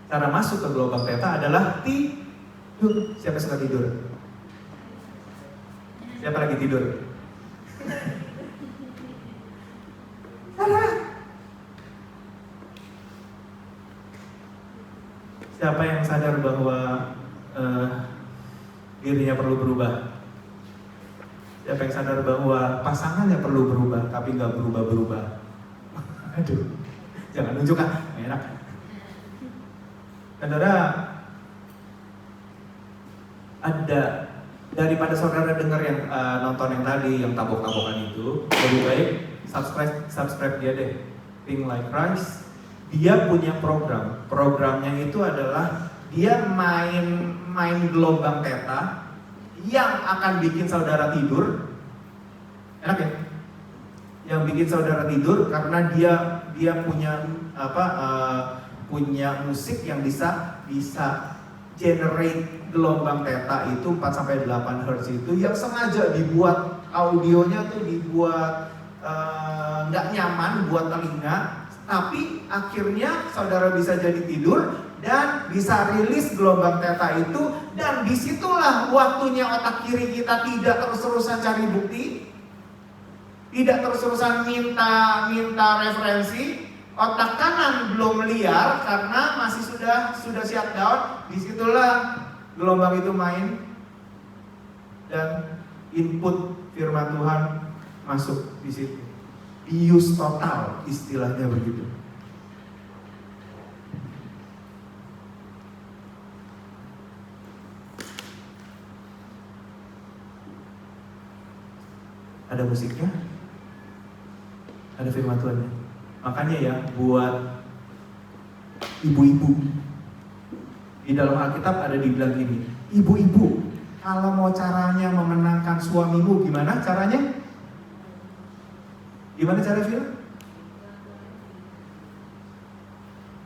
Cara masuk ke gelombang theta adalah tidur. Siapa suka tidur? Siapa lagi tidur? Siapa yang sadar bahwa dirinya perlu berubah? Siapa yang sadar bahwa pasangannya perlu berubah tapi nggak berubah-berubah? Aduh, jangan nunjuk ah, nggak enak. Saudara, ada daripada saudara dengar yang nonton yang tadi yang tabok-tabokan itu, lebih baik subscribe dia deh. Think Like Christ. Dia punya programnya itu adalah dia main gelombang theta yang akan bikin saudara tidur. Enak ya? Yang bikin saudara tidur karena dia punya punya musik yang bisa generate gelombang theta itu 4 sampai 8 Hz itu yang sengaja dibuat audionya tuh dibuat nggak nyaman buat telinga, tapi akhirnya saudara bisa jadi tidur dan bisa rilis gelombang theta itu, dan disitulah waktunya otak kiri kita tidak terus-terusan cari bukti, tidak terus-terusan minta referensi. Otak kanan belum liar karena masih sudah shut down. Disitulah gelombang itu main dan input firman Tuhan masuk di situ. Bius total istilahnya begitu. Ada musiknya, ada firman Tuhannya. Makanya ya, buat ibu-ibu, di dalam Alkitab ada dibilang gini, ibu-ibu, kalau mau caranya memenangkan suamimu, gimana caranya? Gimana cara film?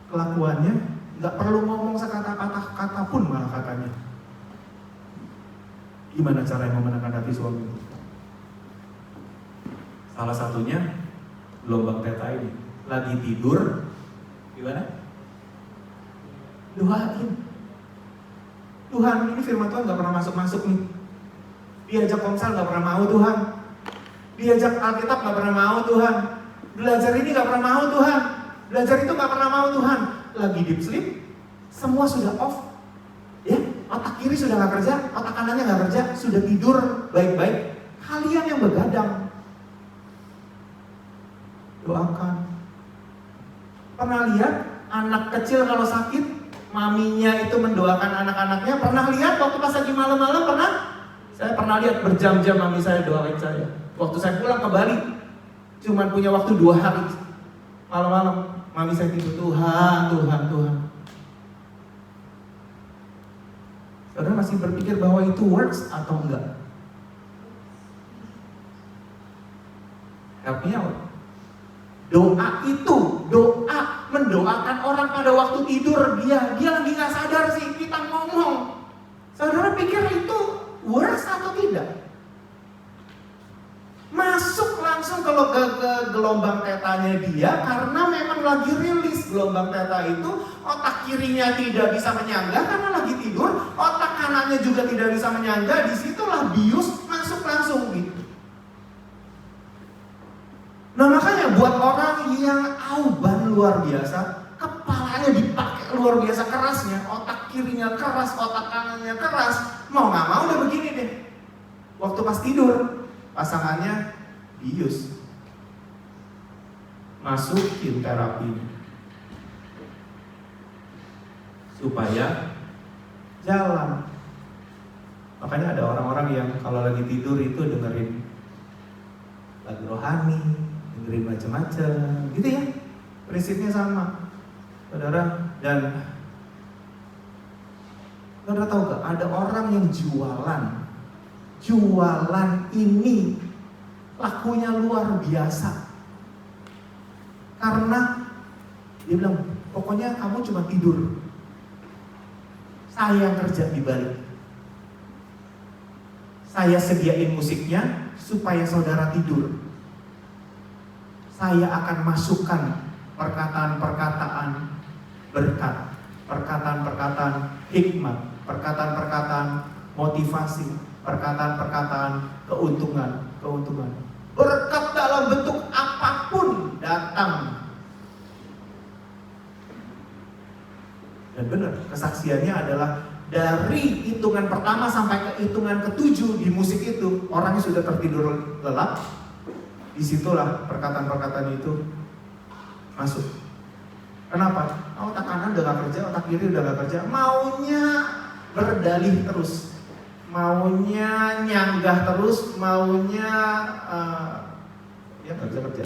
Kelakuannya nggak perlu ngomong sekata-kata pun malah katanya. Gimana cara memenangkan hati suamimu? Salah satunya gelombang theta ini. Lagi tidur, gimana? Doain. Tuhan, ini firman Tuhan nggak pernah masuk nih. Diajak komsel nggak pernah mau Tuhan. Diajak Alkitab nggak pernah mau Tuhan. Belajar ini nggak pernah mau Tuhan. Belajar itu nggak pernah mau Tuhan. Lagi deep sleep, semua sudah off. Ya, otak kiri sudah nggak kerja, otak kanannya nggak kerja, sudah tidur baik-baik. Kalian yang begadang, doakan. Pernah lihat anak kecil kalau sakit, maminya itu mendoakan anak-anaknya? Pernah lihat waktu pas lagi malam-malam? Pernah? Saya pernah lihat berjam-jam mami saya doain saya. Waktu saya pulang ke Bali, cuman punya waktu 2 hari. Malam-malam, mami saya tidur, Tuhan. Saudara masih berpikir bahwa itu works atau enggak? Help me out. Doa itu, doa mendoakan orang pada waktu tidur, dia lagi gak sadar sih, kita ngomong. Saudara pikir itu works atau tidak? Masuk langsung ke gelombang tetanya dia karena memang lagi rilis gelombang teta itu. Otak kirinya tidak bisa menyangga karena lagi tidur, otak kanannya juga tidak bisa menyangga. Disitulah bius masuk langsung gitu. Nah makanya buat orang yang auban luar biasa, kepalanya dipakai luar biasa kerasnya, otak kirinya keras, otak kanannya keras, mau gak mau udah begini deh. Waktu pas tidur, pasangannya bius, masukin terapi supaya jalan. Makanya ada orang-orang yang kalau lagi tidur itu dengerin lagu rohani, dengerin macam-macam, gitu ya. Prinsipnya sama, saudara. Dan saudara tahu gak, ada orang yang jualan ini lakunya luar biasa. Karena dia bilang, pokoknya kamu cuma tidur, saya yang kerja di balik. Saya sediain musiknya supaya saudara tidur. Saya akan masukkan perkataan-perkataan berkat, perkataan-perkataan hikmat, perkataan-perkataan motivasi, perkataan-perkataan keuntungan. Berkat dalam bentuk apapun datang Dan benar, kesaksiannya adalah dari hitungan pertama sampai ke hitungan ke-7 di musik itu, orangnya sudah tertidur lelap. Disitulah perkataan-perkataan itu masuk. Kenapa? Otak kanan udah gak kerja, otak kiri udah gak kerja. Maunya berdalih terus, maunya nyanggah terus, maunya ya gak bisa kerja.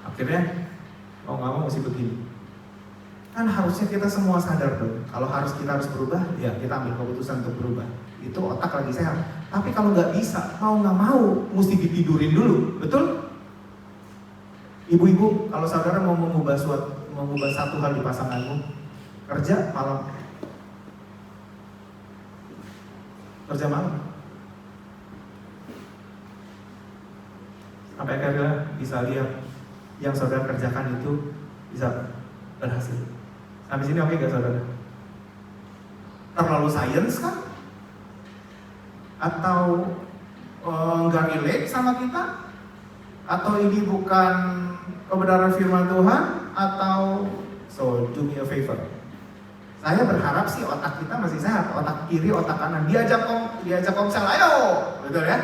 Akhirnya mau gak mau mesti begini. Kan harusnya kita semua sadar dong, kalau kita harus berubah, ya kita ambil keputusan untuk berubah. Itu otak lagi sehat. Tapi kalau nggak bisa, mau nggak mau, mesti ditidurin dulu, betul? Ibu-ibu, kalau saudara mau mengubah satu hal di pasanganmu, kerja malam, sampai akhirnya bisa lihat yang saudara kerjakan itu bisa berhasil. Sampai sini oke gak saudara? Terlalu sains kan? Atau nggak relate sama kita? Atau ini bukan kebenaran firman Tuhan? Atau so do me a favor. Saya berharap sih otak kita masih sehat, otak kiri, otak kanan. Diajak komsel, ayo, betul ya?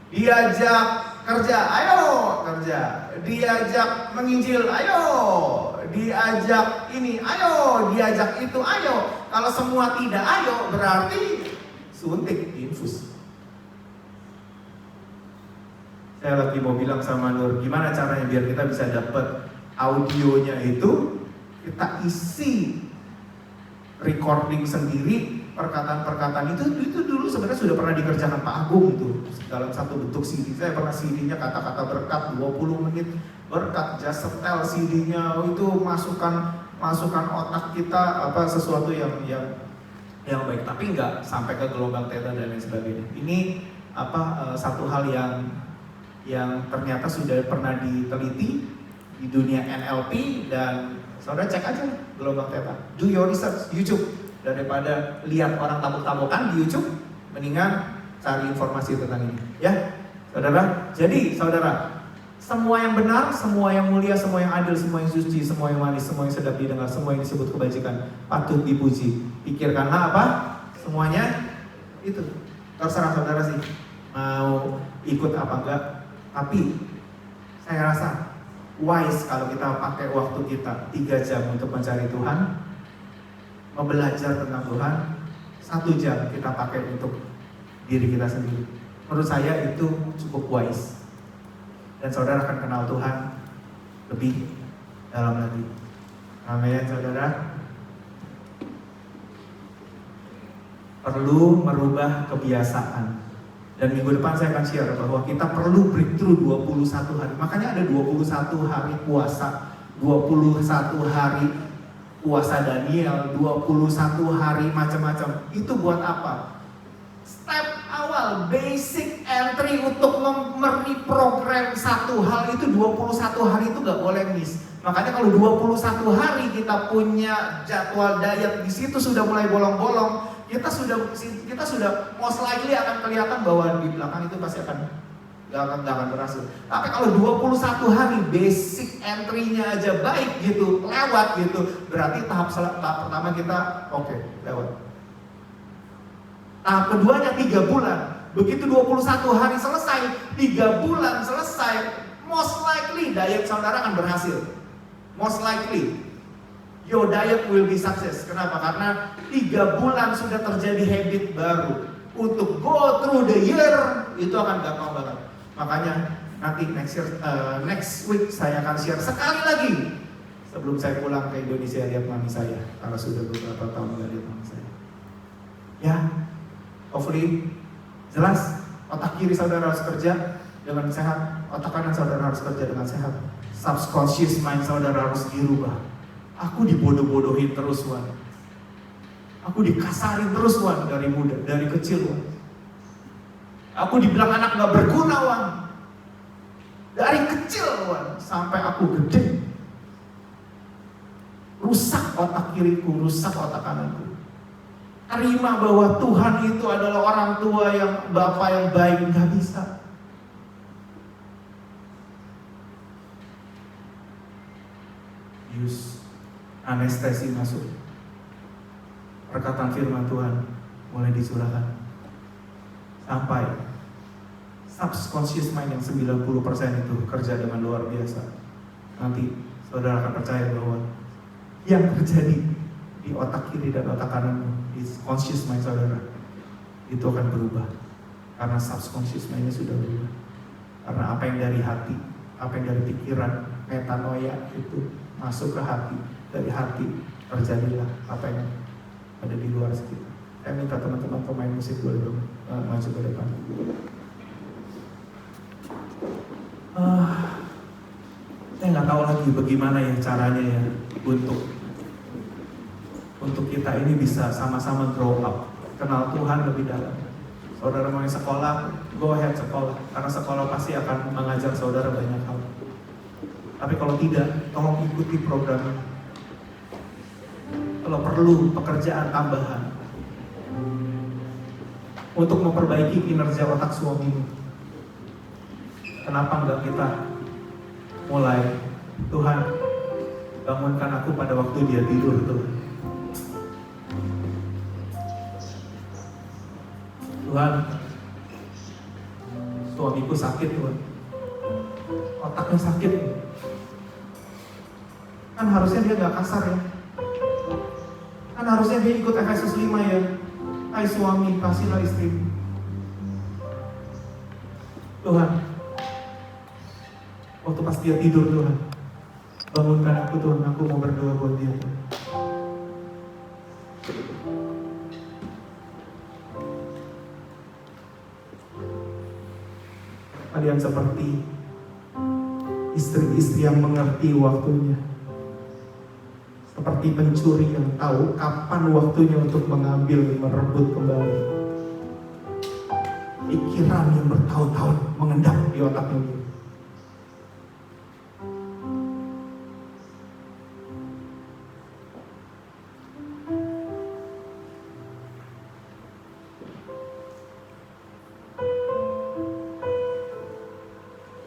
Diajak kerja, ayo kerja. Diajak menginjil, ayo. Diajak ini, ayo. Diajak itu, ayo. Kalau semua tidak ayo, berarti suntik, infus. Saya lagi mau bilang sama Nur, gimana caranya biar kita bisa dapat audionya itu, kita isi recording sendiri, perkataan-perkataan itu dulu sebenarnya sudah pernah dikerjakan Pak Agung tuh dalam satu bentuk CD. Saya pernah CD-nya kata-kata berkat 20 menit berkat, just setel CD-nya itu masukkan otak kita sesuatu yang baik, tapi nggak sampai ke gelombang theta dan lain sebagainya. Ini satu hal yang ternyata sudah pernah diteliti di dunia NLP, dan saudara cek aja gelombang theta, do your research, YouTube, daripada lihat orang tabuk-tabukan di YouTube, mendingan cari informasi tentang ini, ya saudara. Jadi saudara, semua yang benar, semua yang mulia, semua yang adil, semua yang suci, semua yang manis, semua yang sedap didengar, semua yang disebut kebajikan patut dipuji. Pikirkanlah apa? Semuanya itu. Terserah saudara sih mau ikut apa enggak. Tapi saya rasa wise kalau kita pakai waktu kita 3 jam untuk mencari Tuhan, belajar tentang Tuhan, 1 jam kita pakai untuk diri kita sendiri. Menurut saya itu cukup wise. Dan saudara akan kenal Tuhan lebih dalam lagi. Amin, saudara. Perlu merubah kebiasaan. Dan minggu depan saya akan share bahwa kita perlu breakthrough 21 hari. Makanya ada 21 hari puasa, 21 hari puasa Daniel, 21 hari macam-macam. Itu buat apa? Step awal, basic entry untuk mereprogram satu hal itu 21 hari itu gak boleh miss. Makanya kalau 21 hari kita punya jadwal diet, di situ sudah mulai bolong-bolong, kita sudah most likely akan kelihatan bahwa di belakang itu pasti akan gak akan berhasil. Tapi kalau 21 hari basic entry-nya aja baik gitu, lewat gitu, berarti tahap pertama kita oke, lewat. Tahap keduanya 3 bulan. Begitu 21 hari selesai, 3 bulan selesai, most likely diet saudara akan berhasil. Most likely your diet will be success. Kenapa? Karena 3 bulan sudah terjadi habit baru. Untuk go through the year itu akan gampang banget. Makanya nanti next week saya akan share sekali lagi sebelum saya pulang ke Indonesia lihat mami saya, karena sudah beberapa tahun gak lihat mami saya. Ya, hopefully jelas otak kiri saudara harus kerja dengan sehat, otak kanan saudara harus kerja dengan sehat. Subconscious mind saudara harus dirubah. Aku dibodoh-bodohin terus, Wan. Aku dikasarin terus, Wan, dari muda, dari kecil, Wan. Aku dibilang anak gak berguna, Wan. Dari kecil, Wan, sampai aku gede. Rusak otak kiriku, rusak otak kananku. Terima bahwa Tuhan itu adalah orang tua yang Bapa yang baik, gak bisa. Use anestesi masuk. Perkataan firman Tuhan mulai dicurahkan. Sampai subconscious mind yang 90% itu kerja dengan luar biasa. Nanti saudara akan percaya bahwa yang terjadi di otak kiri dan otak kanan, di conscious mind saudara, itu akan berubah. Karena subconscious mind-nya sudah berubah. Karena apa yang dari hati, apa yang dari pikiran, metanoia itu masuk ke hati. Dari hati terjadilah apa yang ada di luar sekitar. Saya minta teman-teman pemain musik boleh dong maju ke depan. Saya nggak tahu lagi bagaimana ya caranya ya untuk kita ini bisa sama-sama grow up, kenal Tuhan lebih dalam. Saudara mau sekolah, go ahead sekolah, karena sekolah pasti akan mengajar saudara banyak hal. Tapi kalau tidak, tolong ikuti program. Kalau perlu pekerjaan tambahan untuk memperbaiki kinerja otak suamimu, kenapa enggak kita mulai, Tuhan bangunkan aku pada waktu dia tidur, Tuhan. Tuhan, suamiku sakit, Tuhan, otaknya sakit. Kan harusnya dia gak kasar ya. Kan harusnya dia ikut Efesus 5 ya. Hai suami, kasihlah istrimu. Tuhan, waktu pas dia tidur, Tuhan, bangunkan aku, Tuhan, aku mau berdoa buat dia, Tuhan. Kalian seperti istri-istri yang mengerti waktunya, seperti pencuri yang tahu kapan waktunya untuk mengambil, merebut kembali. Pikiran yang bertahun-tahun mengendap di otaknya.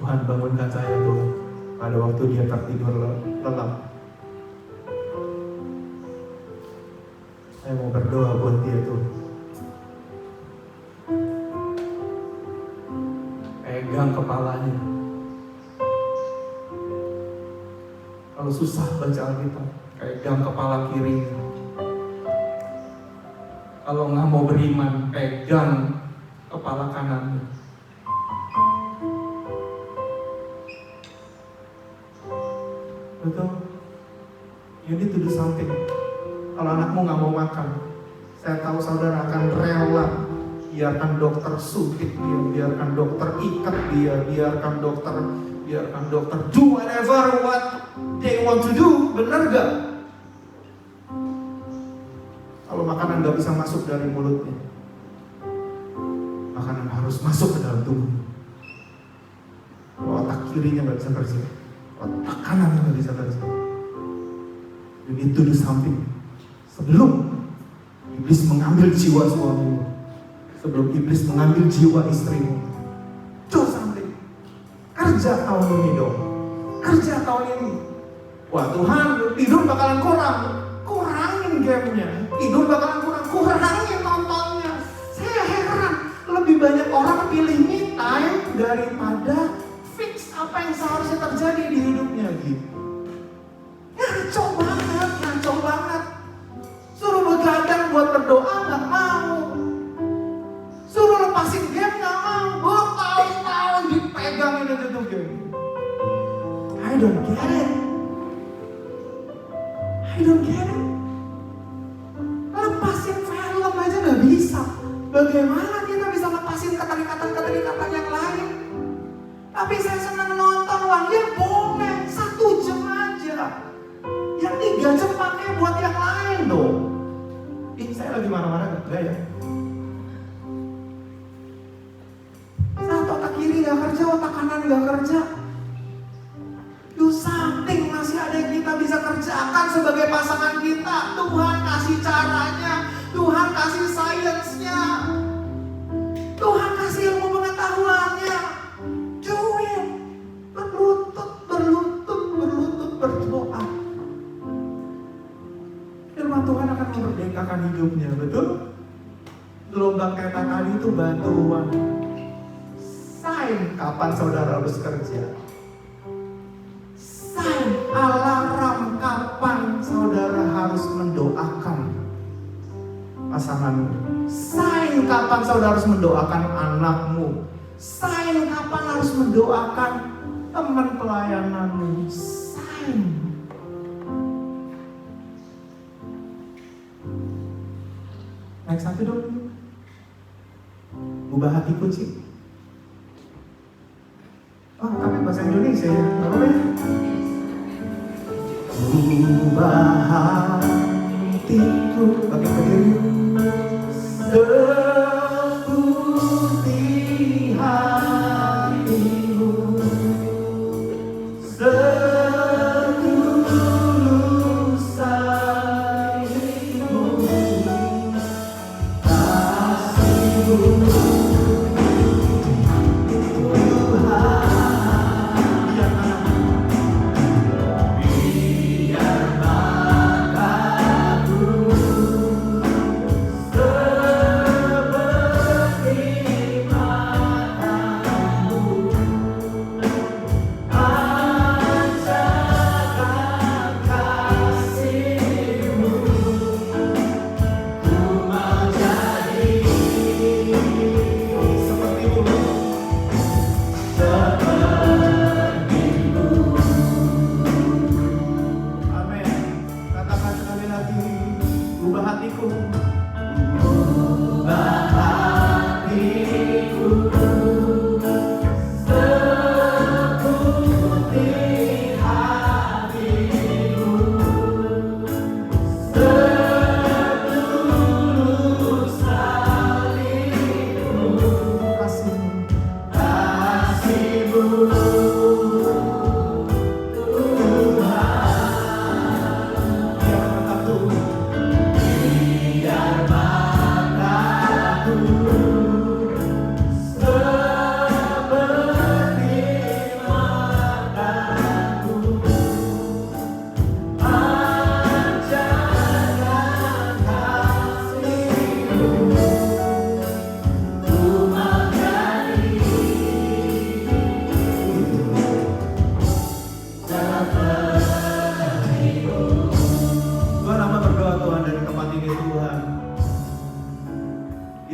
Tuhan bangunkan saya, Tuhan, pada waktu dia tertidur lelap. Saya mau berdoa buat dia, Tuhan. Pegang kepalanya. Kalau susah baca Alkitab, pegang kepala kiri. Kalau nggak mau beriman, pegang kepala kanan. Betul? You need to do something. Kalau anakmu nggak mau makan, saya tahu saudara akan rela biarkan dokter suntik dia, biarkan dokter ikat dia, biarkan dokter do whatever what they want to do. Bener gak? Kalau makanan nggak bisa masuk dari mulutnya, makanan harus masuk ke dalam tubuh. Kalau otak kirinya nggak bisa kerja, otak kanan nggak bisa kerja. You need to do something sebelum iblis mengambil jiwa suamimu, sebelum iblis mengambil jiwa istrimu. Do something. Kerja tahun ini dong. Kerja tahun ini. Wah Tuhan, tidur bakalan kurang. Kurangin gamenya. Tidur bakalan kurang. Kurangin nontonnya. Saya heran, lebih banyak orang pilih me time daripada fix apa yang seharusnya terjadi di hidupnya gitu. Ngaco banget. Suruh begadang buat berdoa gak mau. Suruh lepasin game gak mau. Bertahun-tahun dipegangin aja tuh game. I don't get it. Lepasin film aja gak bisa. Bagaimana kita bisa lepasin keterikatan yang lain? Tapi saya senang nonton, wah ya boleh 1 jam aja. Yang 3 jam pakai buat yang lain dong. Saya lagi marah-marah enggak ya? Saat otak kiri gak kerja, otak kanan gak kerja. Do something, masih ada yang kita bisa kerjakan sebagai pasangan kita. Tuhan kasih caranya, Tuhan kasih sainsnya, Tuhan kasih ilmu pengetahuannya. Do it. Berlutut berdoa. akan hidupnya, betul? Gelombang kereta tadi itu bantuan. Sign kapan saudara harus kerja. Sign alarm kapan saudara harus mendoakan pasanganmu. Sign kapan saudara harus mendoakan anakmu. Sign kapan harus mendoakan teman pelayananmu. Sign. Naik satu dong. Ubah hatiku sih. Oh, tapi bahasa Indonesia ya. Apa ya? Ubah hatiku. Pakai berdiri. Seputih hatimu, setulus hatimu, kasihmu.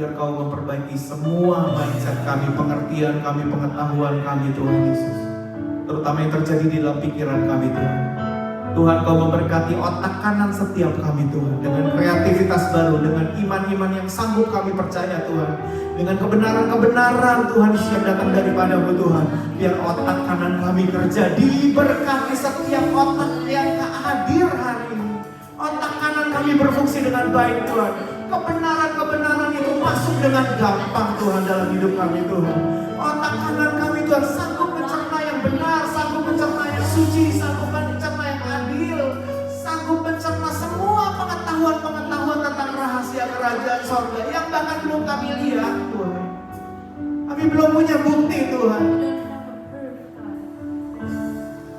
Biar kau memperbaiki semua mindset kami, pengertian kami, pengetahuan kami Tuhan Yesus. Terutama yang terjadi di dalam pikiran kami Tuhan. Tuhan kau memberkati otak kanan setiap kami Tuhan. Dengan kreativitas baru, dengan iman-iman yang sanggup kami percaya Tuhan. Dengan kebenaran-kebenaran Tuhan yang datang daripada-Mu Tuhan. Biar otak kanan kami kerja, diberkati setiap otak yang hadir hari ini. Otak kanan kami berfungsi dengan baik Tuhan. Kebenaran-kebenaran itu masuk dengan gampang Tuhan dalam hidup kami Tuhan. Otak kanan kami Tuhan sanggup mencerna yang benar, sanggup mencerna yang suci, sanggup mencerna yang adil, sanggup mencerna semua pengetahuan-pengetahuan tentang rahasia kerajaan sorga yang bahkan belum kami lihat Tuhan. Kami belum punya bukti Tuhan.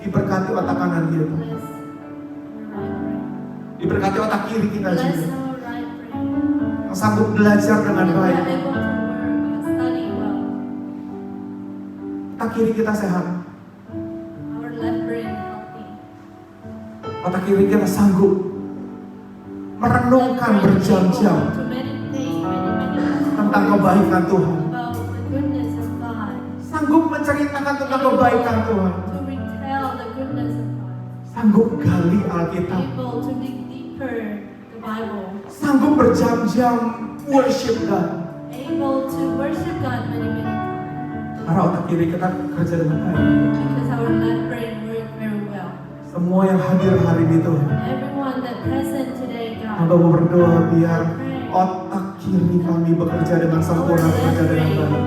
Diberkati otak kanan dia Tuhan. Diberkati otak kiri kita juga. Yang sanggup belajar dengan baik. Otak kiri kita sehat. Otak kiri kita sanggup merenungkan berjam-jam tentang kebaikan Tuhan. Sanggup menceritakan tentang kebaikan Tuhan. Sanggup gali Alkitab. Sanggup berjam-jam worship God. Able to worship God many times. Karena otak kiri kita kerja dengan baik. Because our left brain works very well. Semua yang hadir hari ini Tuhan. Everyone that present today, God. Hamba mau berdoa biar otak kiri kami bekerja dengan sempurna, bekerja dengan baik.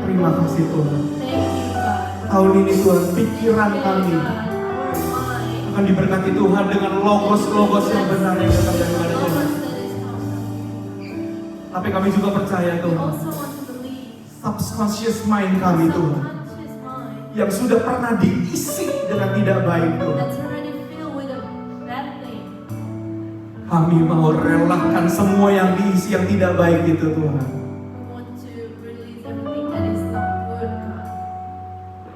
Terima kasih Tuhan. Thank you, God. Tahun ini Tuhan, pikiran kami akan diberkati Tuhan dengan logos-logos yang benar yang datang daripada Tuhan. Tapi kami juga percaya Tuhan, subconscious mind kami Tuhan, yang sudah pernah diisi dengan tidak baik Tuhan, Kami mau relakan semua yang diisi yang tidak baik itu Tuhan. We want to release everything that is not good, God.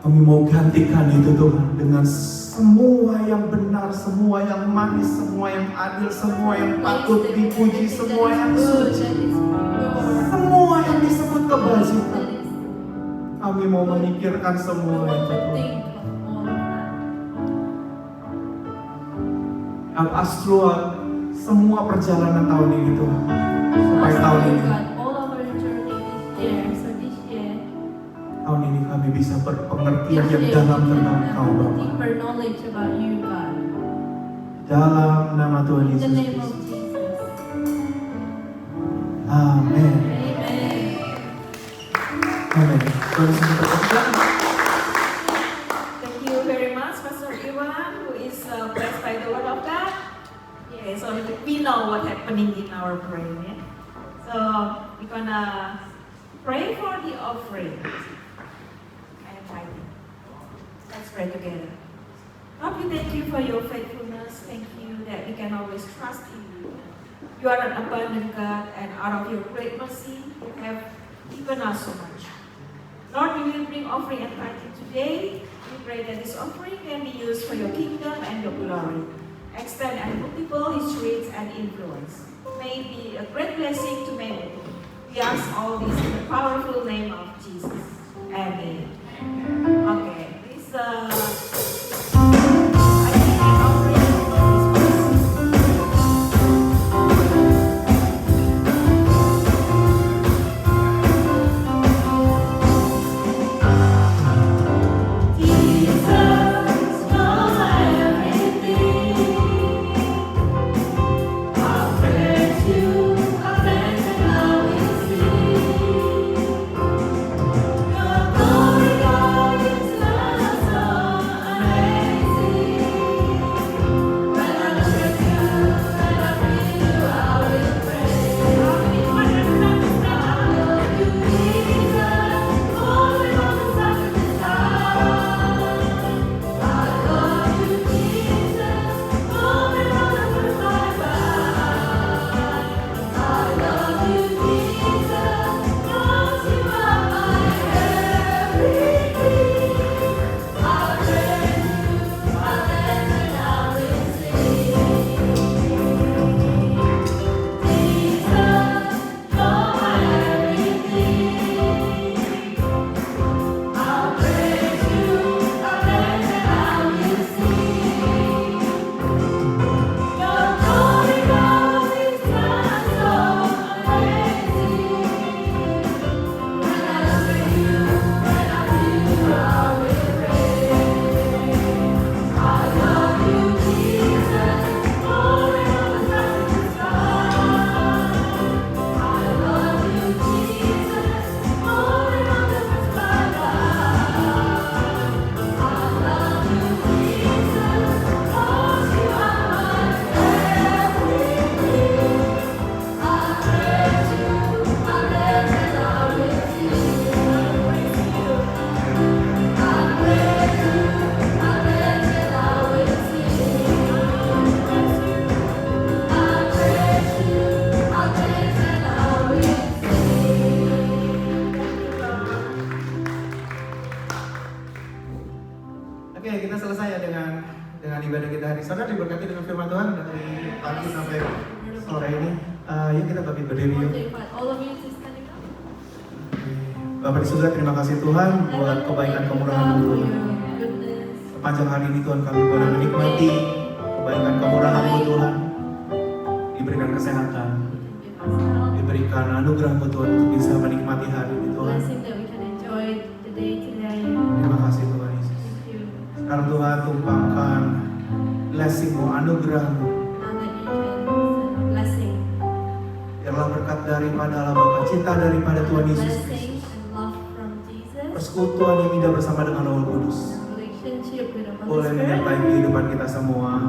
Kami mau gantikan itu Tuhan dengan semua yang benar, semua yang manis, semua yang adil, semua yang patut dipuji, semua yang suci, semua yang disebut kebajikan. Kami mau memikirkan semua itu Tuhan. Help us Lord, semua perjalanan tahun ini Tuhan, supaya tahun ini, tahun ini kami bisa berpengertian yang dalam tentang Kau Bapa. Dalam nama Tuhan Yesus Kristus. Amin. Amin. Tuhan Yesus berkata. Thank you very much, Pastor Iwan, who is blessed by the word of God. Yeah, so we know what happening in our brain. Yeah? So we're gonna pray for the offering and tithing. Let's pray together. Lord, we thank you for your faithfulness. Thank you that we can always trust in you. You are an abundant God, and out of your great mercy, you have given us so much. Lord, we will bring offering and tithing today. We pray that this offering can be used for your kingdom and your glory. Extend and multiple his reach and influence. May it be a great blessing to many. We ask all this in the powerful name of Jesus. Amen. Okay, this I think an offering Oke, kita selesai ya dengan ibadah kita hari. Saudara diberkati dengan firman Tuhan dari pagi sampai sore ini. Yuk kita bangkit berdiri yuk. Bapak di surga, terima kasih Tuhan buat kebaikan kemurahan Tuhan. Sepanjang hari ini Tuhan kami boleh menikmati kebaikan kemurahan-Mu Tuhan. Diberikan kesehatan, diberikan anugerah-Mu Tuhan untuk bisa menikmati hari ini Tuhan. Terima kasih Tuhan Yesus. Sekarang Tuhan tumpahkan blessing-Mu, anugerah-Mu. Biarlah berkat daripada Allah Bapa, cinta daripada Tuhan Yesus Kristus, persekutuan yang indah bersama dengan Roh Kudus boleh menyertai kehidupan kita semua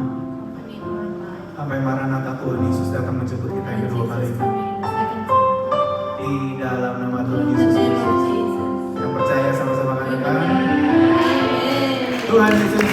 sampai Maranatha Tuhan Yesus datang menjemput kita yang kedua kali. Di dalam nama Tuhan Yesus Kristus, yang percaya sama-sama katakan Tuhan Yesus